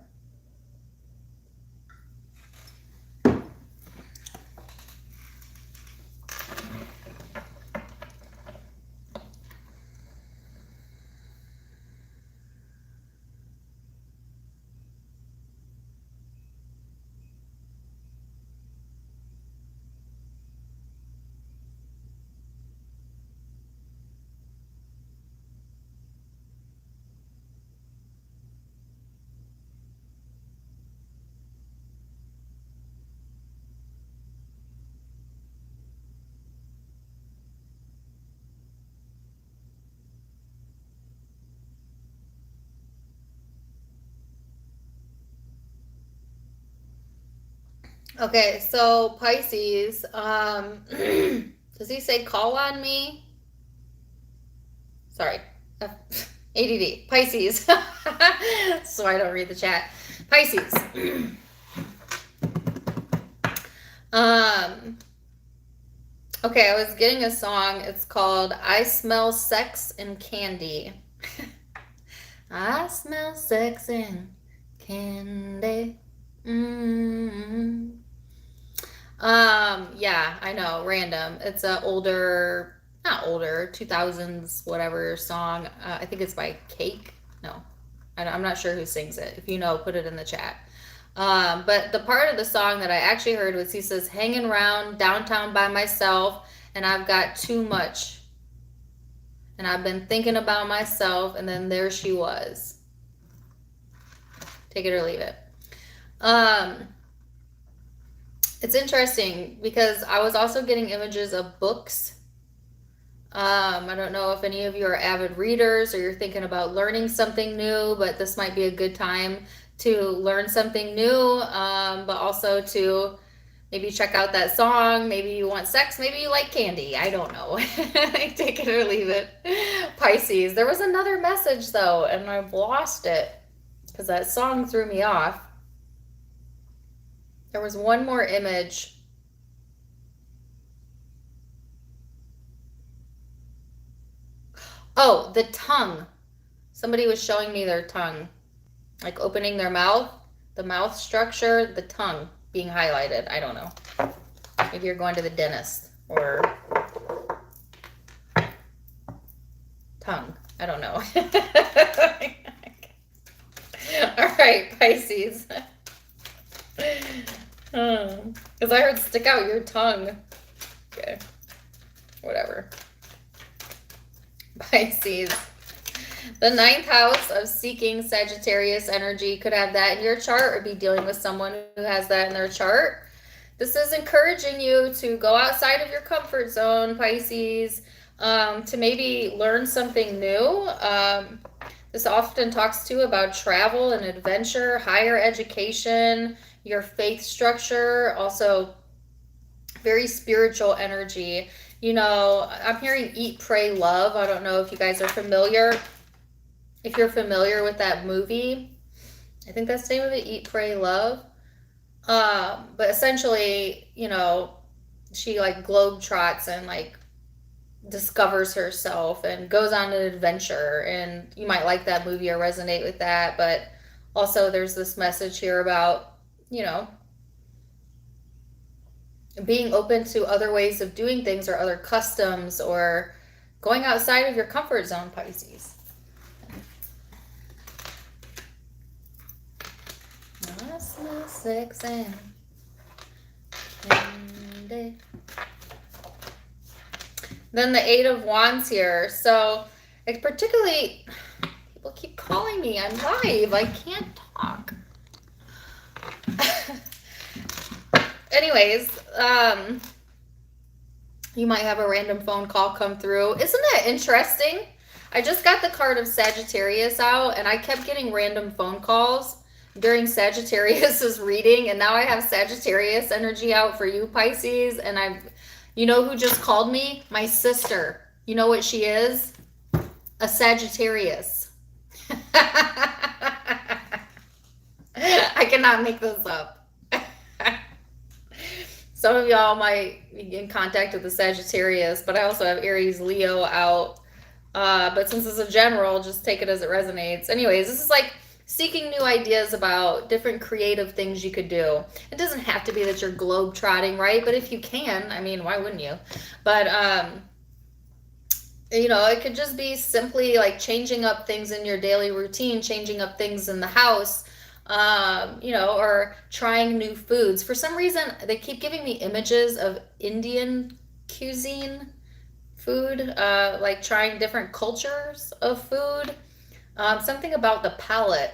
Okay, so Pisces, does he say call on me? Sorry, ADD, Pisces. So I don't read the chat. Pisces. Okay, I was getting a song. It's called I Smell Sex and Candy. I smell sex and candy. Yeah, I know, random. It's a older, not older, 2000s, whatever song. I think it's by Cake. No, I'm not sure who sings it. If you know, put it in the chat. But the part of the song that I actually heard was he says, hanging around downtown by myself, and I've got too much. And I've been thinking about myself, and then there she was. Take it or leave it. It's interesting because I was also getting images of books. I don't know if any of you are avid readers or you're thinking about learning something new, but this might be a good time to learn something new, but also to maybe check out that song. Maybe you want sex, maybe you like candy. I don't know. Take it or leave it. Pisces. There was another message though, and I've lost it because that song threw me off. There was one more image. Oh, the tongue. Somebody was showing me their tongue. Like opening their mouth. The mouth structure, the tongue being highlighted. I don't know. Maybe you're going to the dentist or tongue. I don't know. All right, Pisces. Because I heard stick out your tongue. Okay. Whatever. Pisces. The 9th house of seeking Sagittarius energy could have that in your chart or be dealing with someone who has that in their chart. This is encouraging you to go outside of your comfort zone, Pisces, to maybe learn something new. This often talks too about travel and adventure, higher education, your faith structure, also very spiritual energy. You know, I'm hearing eat, pray, love. I don't know if you guys are familiar. If you're familiar with that movie, I think that's the name of it, Eat, Pray, Love. But essentially, you know, she like globetrots and like discovers herself and goes on an adventure. And you might like that movie or resonate with that. But also there's this message here about, you know, being open to other ways of doing things or other customs or going outside of your comfort zone, Pisces. I smell sex and candy. Then the 8 of Wands here. So, it's particularly, people keep calling me. I'm live. I can't talk. Anyways, you might have a random phone call come through. Isn't that interesting? I just got the card of Sagittarius out, and I kept getting random phone calls during Sagittarius's reading, and now I have Sagittarius energy out for you, Pisces, and you know who just called me? My sister. You know what she is? A Sagittarius. I cannot make this up. Some of y'all might be in contact with the Sagittarius, but I also have Aries, Leo out. But since it's a general, just take it as it resonates. Anyways, this is like seeking new ideas about different creative things you could do. It doesn't have to be that you're globe-trotting, right? But if you can, I mean, why wouldn't you? But, you know, it could just be simply like changing up things in your daily routine, changing up things in the house, you know, or trying new foods. For some reason, they keep giving me images of Indian cuisine food, like trying different cultures of food. Something about the palate.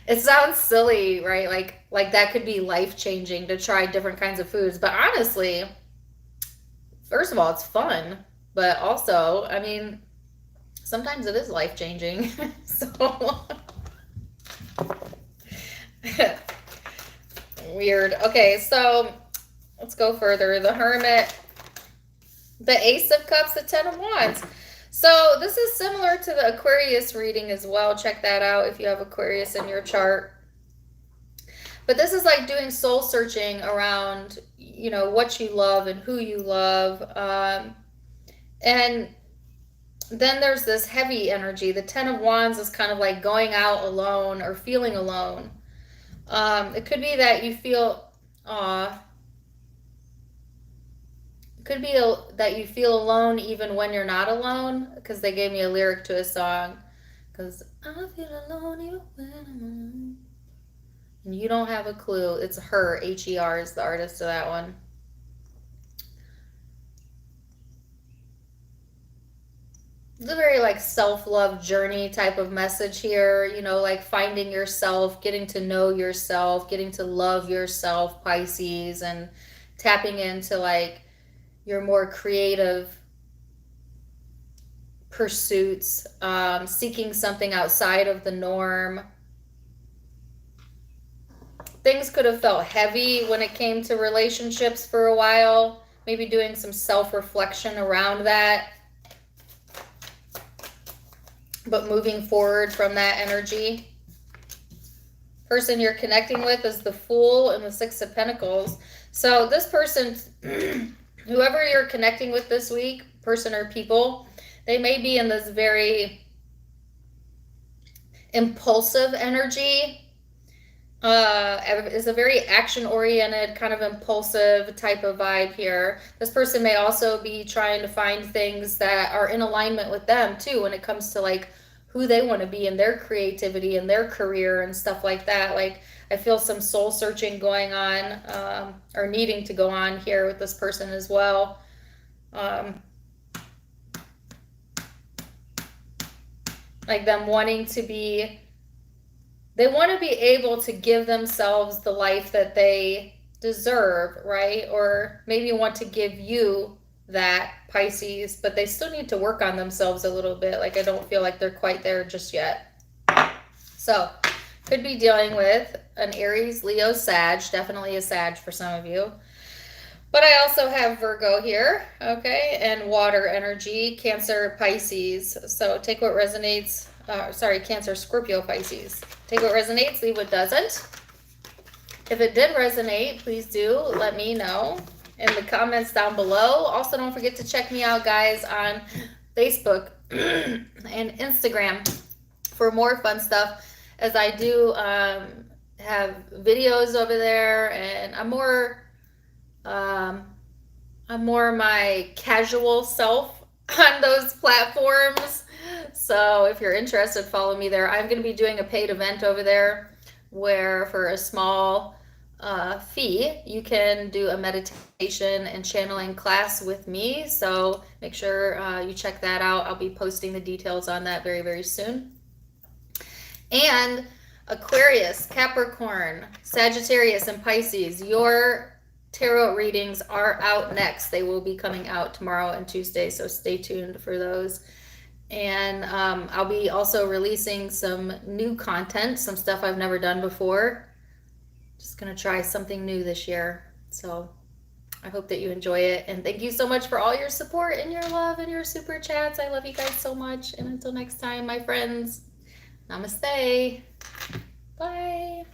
It sounds silly, right? Like that could be life-changing to try different kinds of foods. But honestly, first of all, it's fun. But also, I mean, sometimes it is life-changing. So weird. Okay, so let's go further. The Hermit, the Ace of Cups, the Ten of Wands. So this is similar to the Aquarius reading as well. Check that out if you have Aquarius in your chart. But this is like doing soul searching around, you know, what you love and who you love. And then there's this heavy energy. The Ten of Wands is kind of like going out alone or feeling alone. It could be that you feel, could be that you feel alone even when you're not alone, because they gave me a lyric to a song. Because I feel alone even when I'm alone. And you don't have a clue. It's Her. H-E-R is the artist of that one. It's a very like self-love journey type of message here. You know, like finding yourself, getting to know yourself, getting to love yourself, Pisces, and tapping into like your more creative pursuits, seeking something outside of the norm. Things could have felt heavy when it came to relationships for a while. Maybe doing some self-reflection around that. But moving forward from that energy. Person you're connecting with is the Fool and the Six of Pentacles. So this person, whoever you're connecting with this week, person or people, they may be in this very impulsive energy. Is a very action-oriented, kind of impulsive type of vibe here. This person may also be trying to find things that are in alignment with them too when it comes to like who they want to be in their creativity and their career and stuff like that. Like I feel some soul searching going on, or needing to go on here with this person as well. Like them wanting to be, they want to be able to give themselves the life that they deserve, right? Or maybe want to give you that, Pisces, but they still need to work on themselves a little bit. Like I don't feel like they're quite there just yet. So could be dealing with an Aries, Leo, Sag, definitely a Sag for some of you. But I also have Virgo here, okay, and water energy, Cancer, Pisces. So take what resonates. Cancer, Scorpio, Pisces. Take what resonates, leave what doesn't. If it did resonate, please do let me know in the comments down below. Also, don't forget to check me out, guys, on Facebook and Instagram for more fun stuff, as I do have videos over there, and I'm more my casual self on those platforms. So if you're interested, follow me there. I'm going to be doing a paid event over there where for a small fee, you can do a meditation and channeling class with me. So make sure you check that out. I'll be posting the details on that very, very soon. And Aquarius, Capricorn, Sagittarius, and Pisces, your tarot readings are out next. They will be coming out tomorrow and Tuesday, so stay tuned for those. And I'll be also releasing some new content, some stuff I've never done before. Just gonna try something new this year. So I hope that you enjoy it. And thank you so much for all your support and your love and your super chats. I love you guys so much. And until next time, my friends, namaste. Bye.